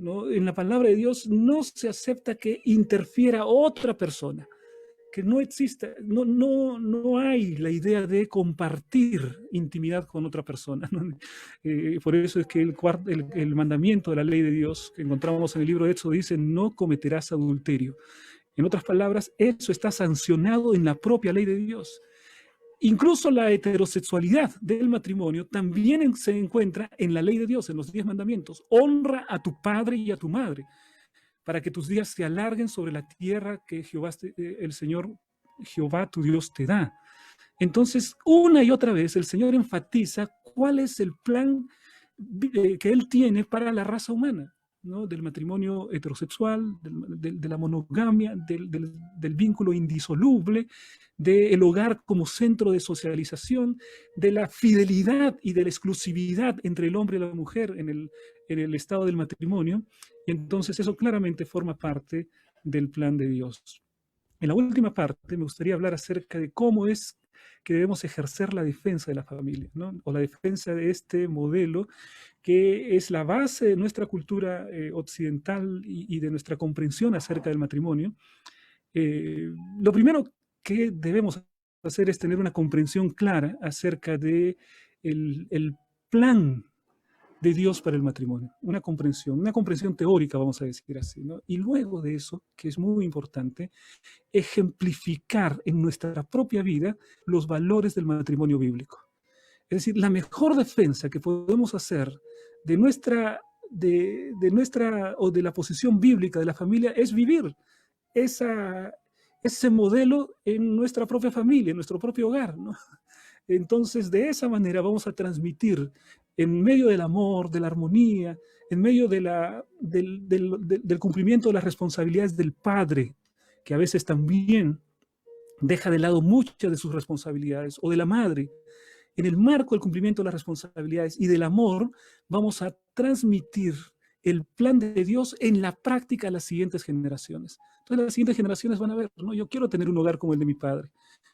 ¿no? En la palabra de Dios no se acepta que interfiera otra persona, que no exista, no hay la idea de compartir intimidad con otra persona, ¿no? Por eso es que el mandamiento de la ley de Dios que encontramos en el libro de Éxodo dice: no cometerás adulterio. En otras palabras, eso está sancionado en la propia ley de Dios. Incluso la heterosexualidad del matrimonio también se encuentra en la ley de Dios, en los 10 mandamientos. Honra a tu padre y a tu madre, para que tus días se alarguen sobre la tierra que el Señor Jehová tu Dios te da. Entonces, una y otra vez, el Señor enfatiza cuál es el plan que Él tiene para la raza humana, ¿no? Del matrimonio heterosexual, de la monogamia, del vínculo indisoluble, del hogar como centro de socialización, de la fidelidad y de la exclusividad entre el hombre y la mujer en el estado del matrimonio. Y entonces eso claramente forma parte del plan de Dios. En la última parte me gustaría hablar acerca de cómo es que debemos ejercer la defensa de la familia, ¿no? O la defensa de este modelo que es la base de nuestra cultura occidental y de nuestra comprensión acerca del matrimonio. Lo primero que debemos hacer es tener una comprensión clara acerca de el plan de Dios para el matrimonio, una comprensión teórica, vamos a decir así, ¿no? Y luego de eso, que es muy importante, ejemplificar en nuestra propia vida los valores del matrimonio bíblico. Es decir, la mejor defensa que podemos hacer de la posición bíblica de la familia es vivir ese modelo en nuestra propia familia, en nuestro propio hogar, ¿no? Entonces, de esa manera vamos a transmitir, en medio del amor, de la armonía, en medio del cumplimiento de las responsabilidades del padre, que a veces también deja de lado muchas de sus responsabilidades, o de la madre. En el marco del cumplimiento de las responsabilidades y del amor, vamos a transmitir el plan de Dios en la práctica a las siguientes generaciones. Entonces las siguientes generaciones van a ver, ¿no? Yo quiero tener un hogar como el de mi padre.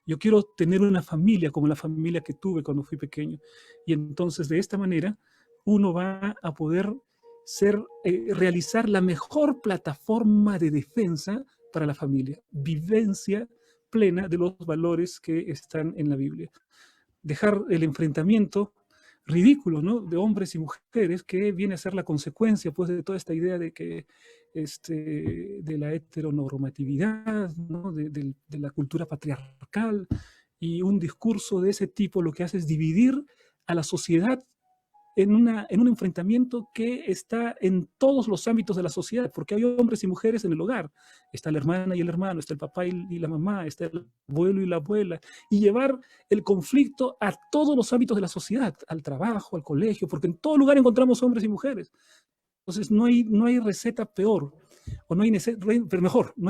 Yo quiero tener una familia como la familia que tuve cuando fui pequeño. Y entonces de esta manera uno va a poder realizar la mejor plataforma de defensa para la familia. Vivencia plena de los valores que están en la Biblia. Dejar el enfrentamiento ridículo, ¿no? De hombres y mujeres, que viene a ser la consecuencia, pues, de toda esta idea de que de la heteronormatividad, ¿no? de la cultura patriarcal, y un discurso de ese tipo lo que hace es dividir a la sociedad en un enfrentamiento que está en todos los ámbitos de la sociedad, porque hay hombres y mujeres en el hogar. Está la hermana y el hermano, está el papá y la mamá, está el abuelo y la abuela, y llevar el conflicto a todos los ámbitos de la sociedad, al trabajo, al colegio, porque en todo lugar encontramos hombres y mujeres. Entonces no hay receta peor, o no hay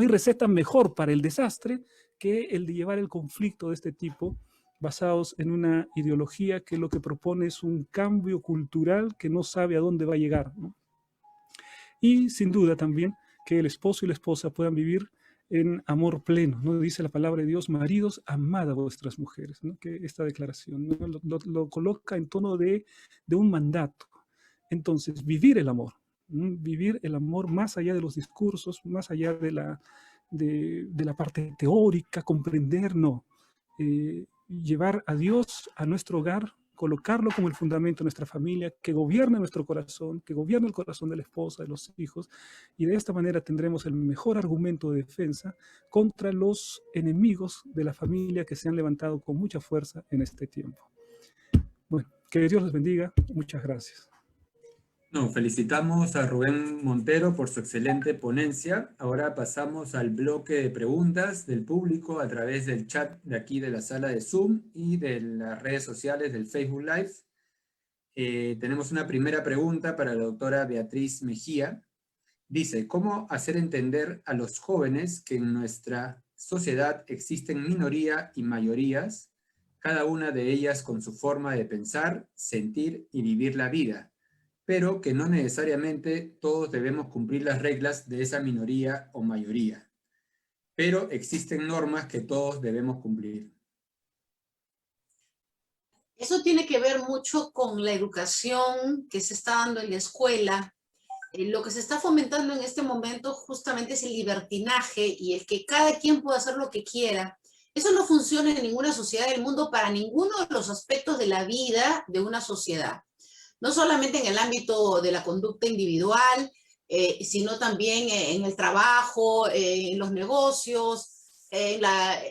receta mejor para el desastre que el de llevar el conflicto de este tipo, basados en una ideología que lo que propone es un cambio cultural que no sabe a dónde va a llegar, ¿no? Y sin duda también que el esposo y la esposa puedan vivir en amor pleno, ¿no? Dice la palabra de Dios: maridos, amad a vuestras mujeres, ¿no? Que esta declaración, ¿no? lo coloca en tono de un mandato. Entonces, vivir el amor más allá de los discursos, más allá de la parte teórica, comprender, no. Llevar a Dios a nuestro hogar, colocarlo como el fundamento de nuestra familia, que gobierne nuestro corazón, que gobierne el corazón de la esposa, de los hijos, y de esta manera tendremos el mejor argumento de defensa contra los enemigos de la familia que se han levantado con mucha fuerza en este tiempo. Bueno, que Dios los bendiga. Muchas gracias. No, felicitamos a Rubén Montero por su excelente ponencia. Ahora pasamos al bloque de preguntas del público a través del chat de aquí de la sala de Zoom y de las redes sociales del Facebook Live. Tenemos una primera pregunta para la doctora Beatriz Mejía. Dice: ¿cómo hacer entender a los jóvenes que en nuestra sociedad existen minoría y mayorías, cada una de ellas con su forma de pensar, sentir y vivir la vida, pero que no necesariamente todos debemos cumplir las reglas de esa minoría o mayoría, pero existen normas que todos debemos cumplir? Eso tiene que ver mucho con la educación que se está dando en la escuela, lo que se está fomentando en este momento justamente es el libertinaje y el que cada quien pueda hacer lo que quiera. Eso no funciona en ninguna sociedad del mundo para ninguno de los aspectos de la vida de una sociedad. No solamente en el ámbito de la conducta individual, sino también en el trabajo, en los negocios, en la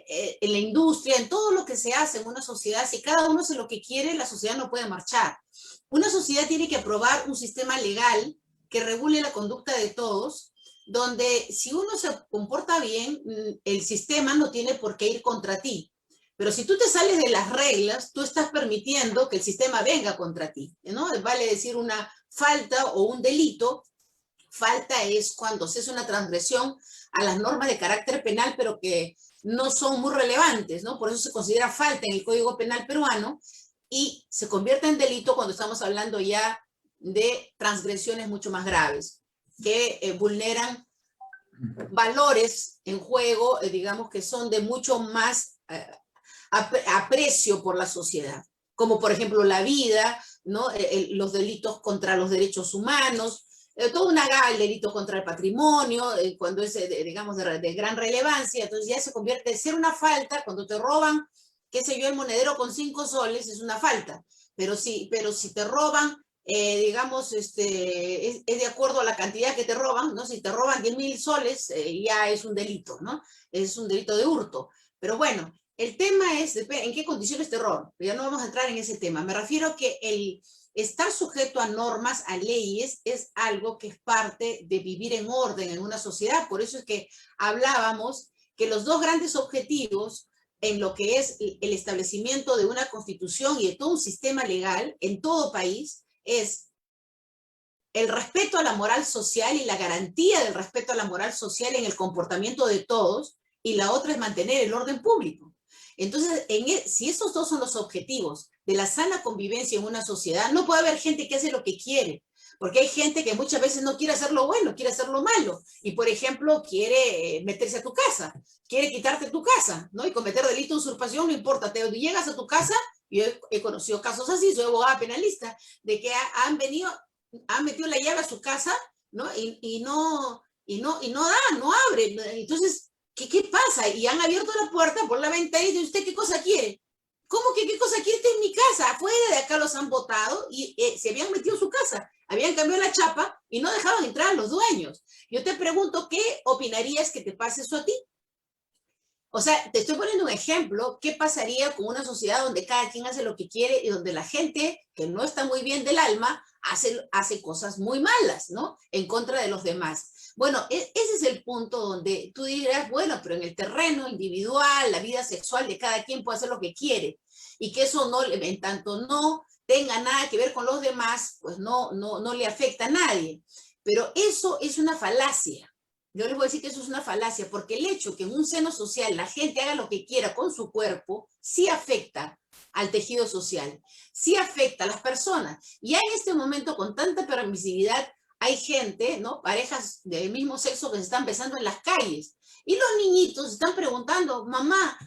industria, en todo lo que se hace en una sociedad. Si cada uno hace lo que quiere, la sociedad no puede marchar. Una sociedad tiene que aprobar un sistema legal que regule la conducta de todos, donde si uno se comporta bien, el sistema no tiene por qué ir contra ti. Pero si tú te sales de las reglas, tú estás permitiendo que el sistema venga contra ti, ¿no? Vale decir una falta o un delito. Falta es cuando se hace una transgresión a las normas de carácter penal, pero que no son muy relevantes, ¿no? Por eso se considera falta en el Código Penal peruano y se convierte en delito cuando estamos hablando ya de transgresiones mucho más graves, que vulneran valores en juego, digamos, que son de mucho más aprecio por la sociedad, como por ejemplo la vida, ¿no? Los delitos contra los derechos humanos, toda una gama de delitos contra el patrimonio, cuando es, digamos, de gran relevancia. Entonces ya se convierte en ser una falta. Cuando te roban, qué sé yo, el monedero con 5 soles, es una falta, pero si te roban, digamos, es de acuerdo a la cantidad que te roban, ¿no? Si te roban 10.000 soles, ya es un delito, ¿no? Es un delito de hurto. Pero bueno, el tema es en qué condiciones te roban. Ya no vamos a entrar en ese tema. Me refiero a que el estar sujeto a normas, a leyes, es algo que es parte de vivir en orden en una sociedad. Por eso es que hablábamos que los dos grandes objetivos en lo que es el establecimiento de una constitución y de todo un sistema legal en todo país es el respeto a la moral social y la garantía del respeto a la moral social en el comportamiento de todos, y la otra es mantener el orden público. Entonces, si esos dos son los objetivos de la sana convivencia en una sociedad, no puede haber gente que hace lo que quiere, porque hay gente que muchas veces no quiere hacer lo bueno, quiere hacer lo malo, y por ejemplo quiere meterse a tu casa, quiere quitarte tu casa, ¿no? Y cometer delito de usurpación, no importa, te llegas a tu casa. Yo he conocido casos así, soy abogada penalista, de que han metido la llave a su casa, ¿no? Y no abre. Entonces, ¿qué pasa? Y han abierto la puerta por la ventana y dicen, ¿usted qué cosa quiere? ¿Cómo que qué cosa quiere? Está en mi casa. Afuera de acá los han botado y se habían metido en su casa. Habían cambiado la chapa y no dejaban entrar a los dueños. Yo te pregunto, ¿qué opinarías que te pase eso a ti? O sea, te estoy poniendo un ejemplo. ¿Qué pasaría con una sociedad donde cada quien hace lo que quiere y donde la gente que no está muy bien del alma hace cosas muy malas, ¿no? En contra de los demás. Bueno, ese es el punto donde tú dirás, bueno, pero en el terreno individual, la vida sexual de cada quien puede hacer lo que quiere. Y que eso no, en tanto no tenga nada que ver con los demás, pues no le afecta a nadie. Pero eso es una falacia. Yo les voy a decir que eso es una falacia, porque el hecho que en un seno social la gente haga lo que quiera con su cuerpo, sí afecta al tejido social, sí afecta a las personas. Y ya en este momento, con tanta permisividad, hay gente, ¿no? Parejas del mismo sexo que se están besando en las calles. Y los niñitos están preguntando, mamá,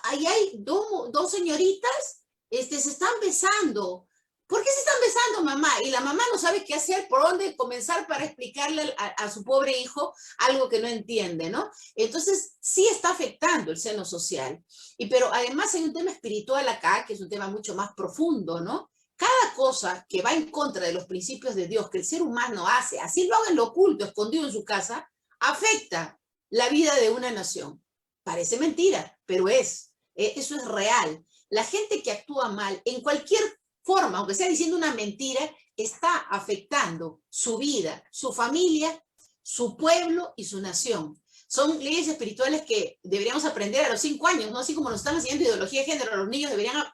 ahí hay dos señoritas, se están besando. ¿Por qué se están besando, mamá? Y la mamá no sabe qué hacer, por dónde comenzar para explicarle a su pobre hijo algo que no entiende, ¿no? Entonces, sí está afectando el seno social. Pero además hay un tema espiritual acá, que es un tema mucho más profundo, ¿no? Cada cosa que va en contra de los principios de Dios que el ser humano hace, así lo haga en lo oculto, escondido en su casa, afecta la vida de una nación. Parece mentira, pero eso es real. La gente que actúa mal en cualquier forma, aunque sea diciendo una mentira, está afectando su vida, su familia, su pueblo y su nación. Son leyes espirituales que deberíamos aprender a los 5 años, ¿no? Así como nos están enseñando ideología de género, los niños deberían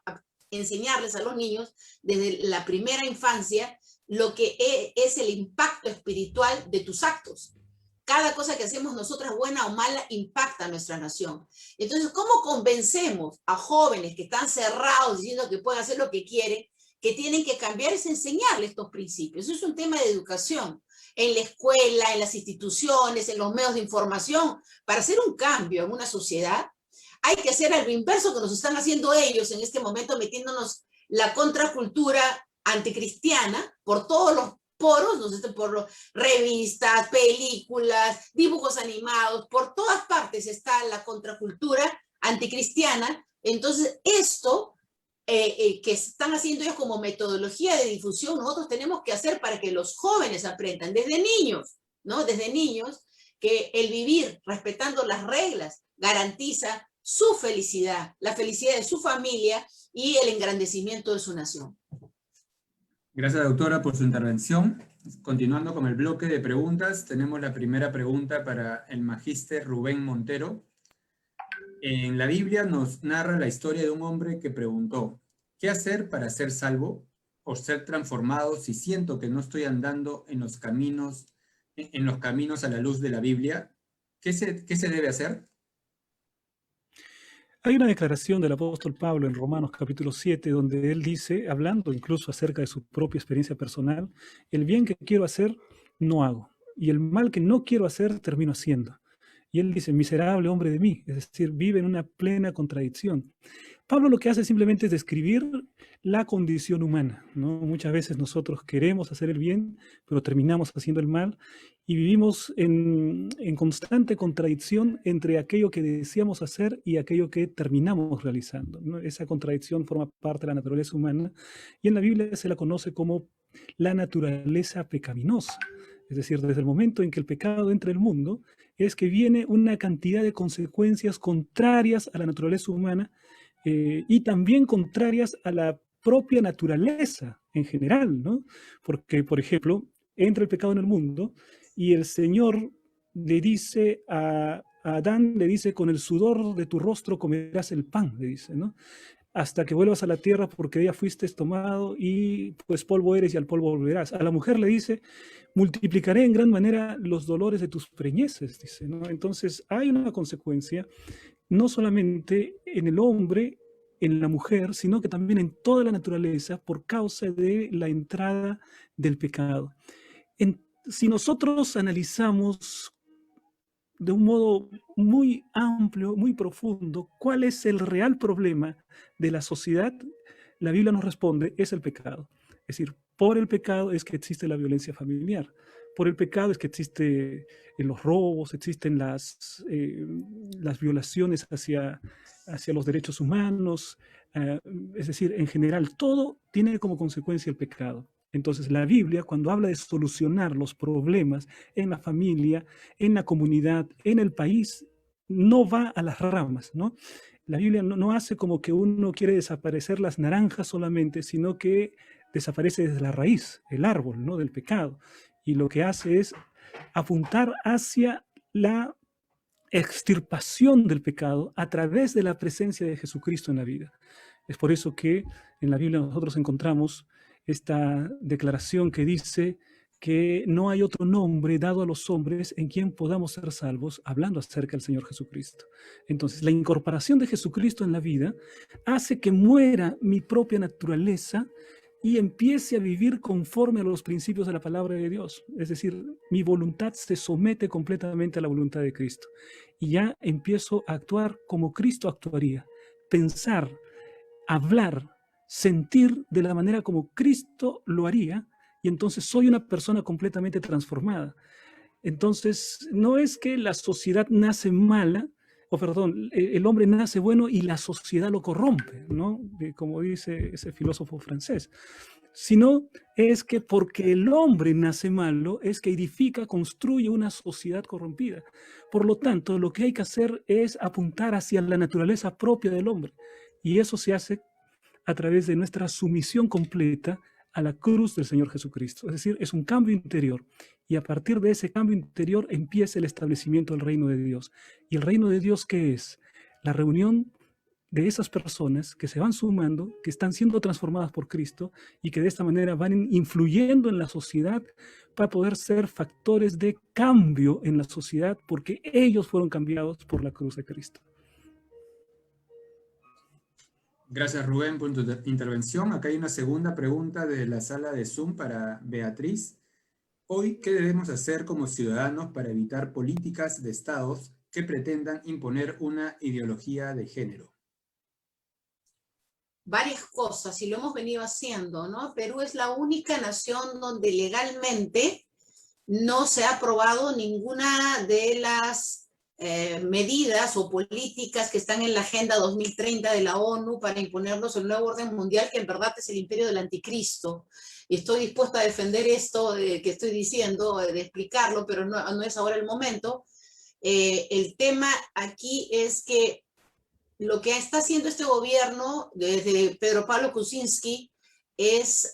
enseñarles a los niños desde la primera infancia lo que es el impacto espiritual de tus actos. Cada cosa que hacemos nosotras, buena o mala, impacta a nuestra nación. Entonces, ¿cómo convencemos a jóvenes que están cerrados diciendo que pueden hacer lo que quieren, que tienen que cambiar? Es enseñarles estos principios? Eso es un tema de educación. En la escuela, en las instituciones, en los medios de información. Para hacer un cambio en una sociedad, hay que hacer algo inverso que nos están haciendo ellos en este momento, metiéndonos la contracultura anticristiana por todos los poros, ¿no es cierto? Por revistas, películas, dibujos animados, por todas partes está la contracultura anticristiana. Entonces, esto que están haciendo ellos como metodología de difusión, nosotros tenemos que hacer para que los jóvenes aprendan desde niños, ¿no? Desde niños, que el vivir respetando las reglas garantiza su felicidad, la felicidad de su familia y el engrandecimiento de su nación. Gracias, doctora, por su intervención. Continuando con el bloque de preguntas, tenemos la primera pregunta para el magíster Rubén Montero. En la Biblia nos narra la historia de un hombre que preguntó: ¿qué hacer para ser salvo o ser transformado si siento que no estoy andando en los caminos a la luz de la Biblia? ¿Qué se debe hacer? Hay una declaración del apóstol Pablo en Romanos capítulo 7, donde él dice, hablando incluso acerca de su propia experiencia personal: el bien que quiero hacer, no hago, y el mal que no quiero hacer, termino haciendo. Y él dice, miserable hombre de mí, es decir, vive en una plena contradicción. Pablo lo que hace simplemente es describir la condición humana, ¿no? Muchas veces nosotros queremos hacer el bien, pero terminamos haciendo el mal, y vivimos en constante contradicción entre aquello que deseamos hacer y aquello que terminamos realizando, ¿no? Esa contradicción forma parte de la naturaleza humana, y en la Biblia se la conoce como la naturaleza pecaminosa. Es decir, desde el momento en que el pecado entra al mundo, es que viene una cantidad de consecuencias contrarias a la naturaleza humana, y también contrarias a la propia naturaleza en general, ¿no? Porque, por ejemplo, entra el pecado en el mundo y el Señor le dice a Adán, le dice, con el sudor de tu rostro comerás el pan, le dice, ¿no? Hasta que vuelvas a la tierra, porque de ella fuiste tomado y pues polvo eres y al polvo volverás. A la mujer le dice, multiplicaré en gran manera los dolores de tus preñeces, dice, ¿no? Entonces hay una consecuencia, no solamente en el hombre, en la mujer, sino que también en toda la naturaleza por causa de la entrada del pecado. Si nosotros analizamos de un modo muy amplio, muy profundo, cuál es el real problema de la sociedad, la Biblia nos responde, es el pecado. Es decir, por el pecado es que existe la violencia familiar. Por el pecado es que existen los robos, existen las violaciones hacia los derechos humanos. Es decir, en general, todo tiene como consecuencia el pecado. Entonces, la Biblia, cuando habla de solucionar los problemas en la familia, en la comunidad, en el país, no va a las ramas, ¿no? La Biblia no hace como que uno quiere desaparecer las naranjas solamente, sino que desaparece desde la raíz, el árbol, ¿no?, del pecado. Y lo que hace es apuntar hacia la extirpación del pecado a través de la presencia de Jesucristo en la vida. Es por eso que en la Biblia nosotros encontramos esta declaración que dice que no hay otro nombre dado a los hombres en quien podamos ser salvos, hablando acerca del Señor Jesucristo. Entonces, la incorporación de Jesucristo en la vida hace que muera mi propia naturaleza y empiece a vivir conforme a los principios de la palabra de Dios. Es decir, mi voluntad se somete completamente a la voluntad de Cristo. Y ya empiezo a actuar como Cristo actuaría. Pensar, hablar, sentir de la manera como Cristo lo haría, y entonces soy una persona completamente transformada. Entonces, no es que la sociedad nace mala, el hombre nace bueno y la sociedad lo corrompe, ¿no? Como dice ese filósofo francés. Sino es que porque el hombre nace malo, es que edifica, construye una sociedad corrompida. Por lo tanto, lo que hay que hacer es apuntar hacia la naturaleza propia del hombre. Y eso se hace a través de nuestra sumisión completa a la cruz del Señor Jesucristo. Es decir, es un cambio interior. Y a partir de ese cambio interior empieza el establecimiento del reino de Dios. ¿Y el reino de Dios qué es? La reunión de esas personas que se van sumando, que están siendo transformadas por Cristo y que de esta manera van influyendo en la sociedad para poder ser factores de cambio en la sociedad porque ellos fueron cambiados por la cruz de Cristo. Gracias, Rubén, por tu intervención. Acá hay una segunda pregunta de la sala de Zoom para Beatriz. Hoy, ¿qué debemos hacer como ciudadanos para evitar políticas de estados que pretendan imponer una ideología de género? varias cosas y lo hemos venido haciendo, ¿no? Perú es la única nación donde legalmente no se ha aprobado ninguna de las medidas o políticas que están en la Agenda 2030 de la ONU para imponernos el nuevo orden mundial, que en verdad es el imperio del anticristo. Y estoy dispuesta a defender esto que estoy diciendo, de explicarlo, pero no es ahora el momento. El tema aquí es que lo que está haciendo este gobierno, desde Pedro Pablo Kuczynski, es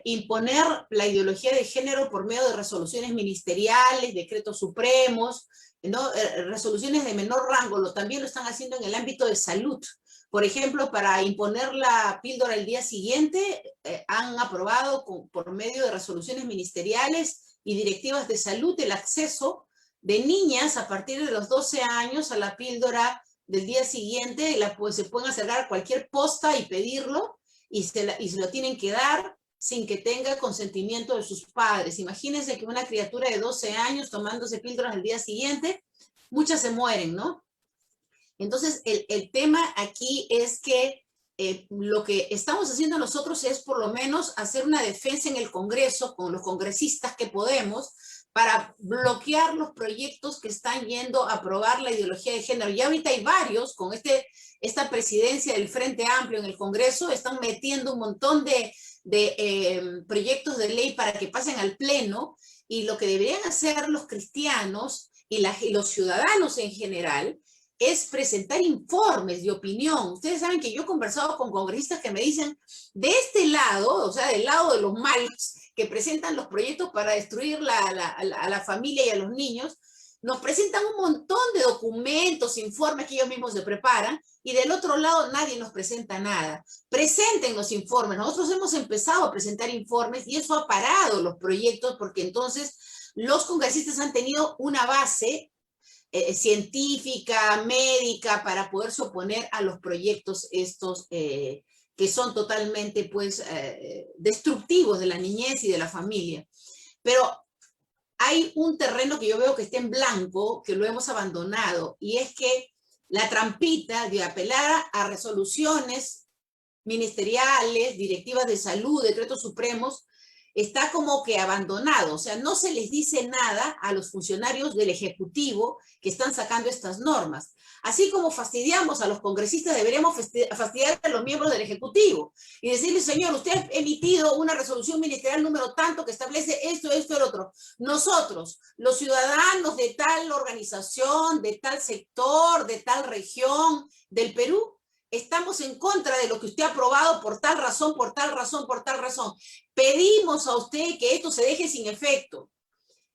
imponer la ideología de género por medio de resoluciones ministeriales, decretos supremos, ¿no? Resoluciones de menor rango. También lo están haciendo en el ámbito de salud. Por ejemplo, para imponer la píldora el día siguiente, han aprobado por medio de resoluciones ministeriales y directivas de salud el acceso de niñas a partir de los 12 años a la píldora del día siguiente. Pues, se pueden acercar a cualquier posta y pedirlo, y se lo tienen que dar sin que tenga consentimiento de sus padres. Imagínense que una criatura de 12 años tomándose píldoras al día siguiente, muchas se mueren, ¿no? Entonces, el tema aquí es que lo que estamos haciendo nosotros es por lo menos hacer una defensa en el Congreso, con los congresistas que podemos, para bloquear los proyectos que están yendo a aprobar la ideología de género. Y ahorita hay varios, con esta presidencia del Frente Amplio en el Congreso, están metiendo un montón de proyectos de ley para que pasen al Pleno, y lo que deberían hacer los cristianos y los ciudadanos en general es presentar informes de opinión. Ustedes saben que yo he conversado con congresistas que me dicen, de este lado, o sea, del lado de los malos, que presentan los proyectos para destruir a la familia y a los niños, nos presentan un montón de documentos, informes que ellos mismos se preparan, y del otro lado nadie nos presenta nada. Presenten los informes. Nosotros hemos empezado a presentar informes y eso ha parado los proyectos, porque entonces los congresistas han tenido una base científica, médica, para poderse oponer a los proyectos estos que son totalmente, pues, destructivos de la niñez y de la familia. Pero hay un terreno que yo veo que está en blanco, que lo hemos abandonado, y es que la trampita de apelar a resoluciones ministeriales, directivas de salud, decretos supremos, está como que abandonado. O sea, no se les dice nada a los funcionarios del Ejecutivo que están sacando estas normas. Así como fastidiamos a los congresistas, deberíamos fastidiar a los miembros del Ejecutivo y decirles, señor, usted ha emitido una resolución ministerial número tanto que establece esto, esto, el otro. Nosotros, los ciudadanos de tal organización, de tal sector, de tal región del Perú, estamos en contra de lo que usted ha aprobado por tal razón, por tal razón, por tal razón. Pedimos a usted que esto se deje sin efecto,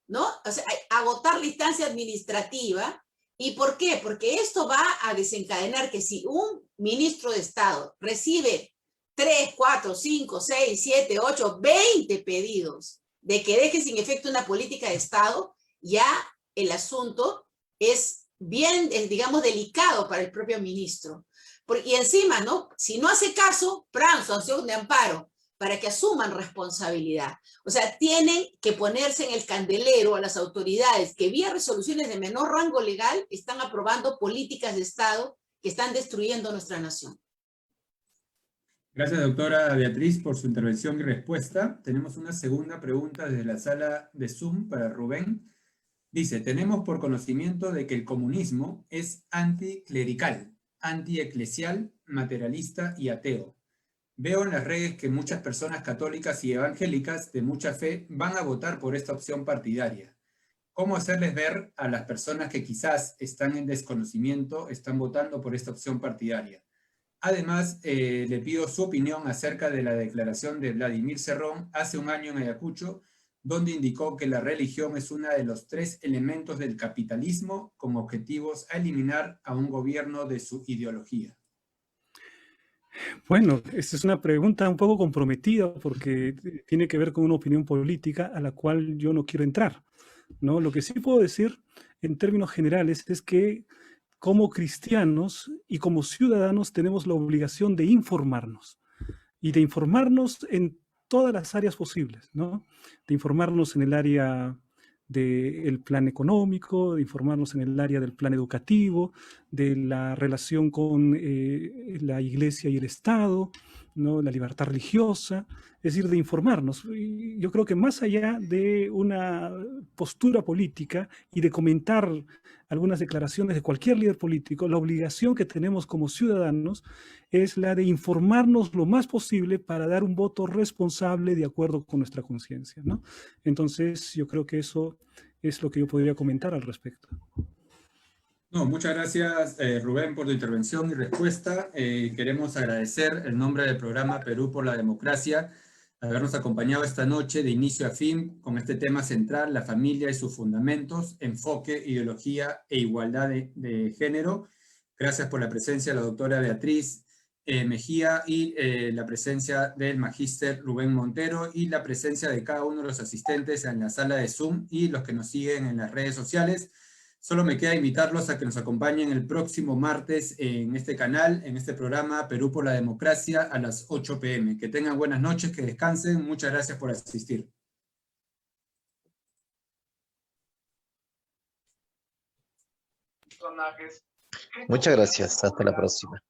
¿no? O sea, agotar la instancia administrativa. ¿Y por qué? Porque esto va a desencadenar que si un ministro de Estado recibe 3, 4, 5, 6, 7, 8, 20 pedidos de que deje sin efecto una política de Estado, ya el asunto es bien, digamos, delicado para el propio ministro. Y encima, ¿no? Si no hace caso, sanción de amparo, para que asuman responsabilidad. O sea, tienen que ponerse en el candelero a las autoridades que vía resoluciones de menor rango legal están aprobando políticas de Estado que están destruyendo nuestra nación. Gracias, doctora Beatriz, por su intervención y respuesta. Tenemos una segunda pregunta desde la sala de Zoom para Rubén. Dice, tenemos por conocimiento de que el comunismo es anticlerical, antieclesial, materialista y ateo. Veo en las redes que muchas personas católicas y evangélicas de mucha fe van a votar por esta opción partidaria. ¿Cómo hacerles ver a las personas que quizás están en desconocimiento, están votando por esta opción partidaria? Además, le pido su opinión acerca de la declaración de Vladimir Cerrón hace un año en Ayacucho, donde indicó que la religión es uno de los 3 elementos del capitalismo con objetivos a eliminar a un gobierno de su ideología. Bueno, esta es una pregunta un poco comprometida porque tiene que ver con una opinión política a la cual yo no quiero entrar, ¿no? Lo que sí puedo decir en términos generales es que como cristianos y como ciudadanos tenemos la obligación de informarnos y de informarnos en todas las áreas posibles, ¿no? De informarnos en el área del plan económico, de informarnos en el área del plan educativo, de la relación con la Iglesia y el Estado, ¿no? La libertad religiosa, es decir, de informarnos. Y yo creo que más allá de una postura política y de comentar algunas declaraciones de cualquier líder político, la obligación que tenemos como ciudadanos es la de informarnos lo más posible para dar un voto responsable de acuerdo con nuestra conciencia, ¿no? Entonces, yo creo que eso es lo que yo podría comentar al respecto. No, muchas gracias, Rubén, por tu intervención y respuesta. Queremos agradecer en nombre del programa Perú por la Democracia habernos acompañado esta noche de inicio a fin con este tema central, la familia y sus fundamentos, enfoque, ideología e igualdad de género. Gracias por la presencia de la doctora Beatriz Mejía y la presencia del magíster Rubén Montero y la presencia de cada uno de los asistentes en la sala de Zoom y los que nos siguen en las redes sociales. Solo me queda invitarlos a que nos acompañen el próximo martes en este canal, en este programa Perú por la Democracia a las 8 p.m. Que tengan buenas noches, que descansen. Muchas gracias por asistir. Muchas gracias. Hasta la próxima.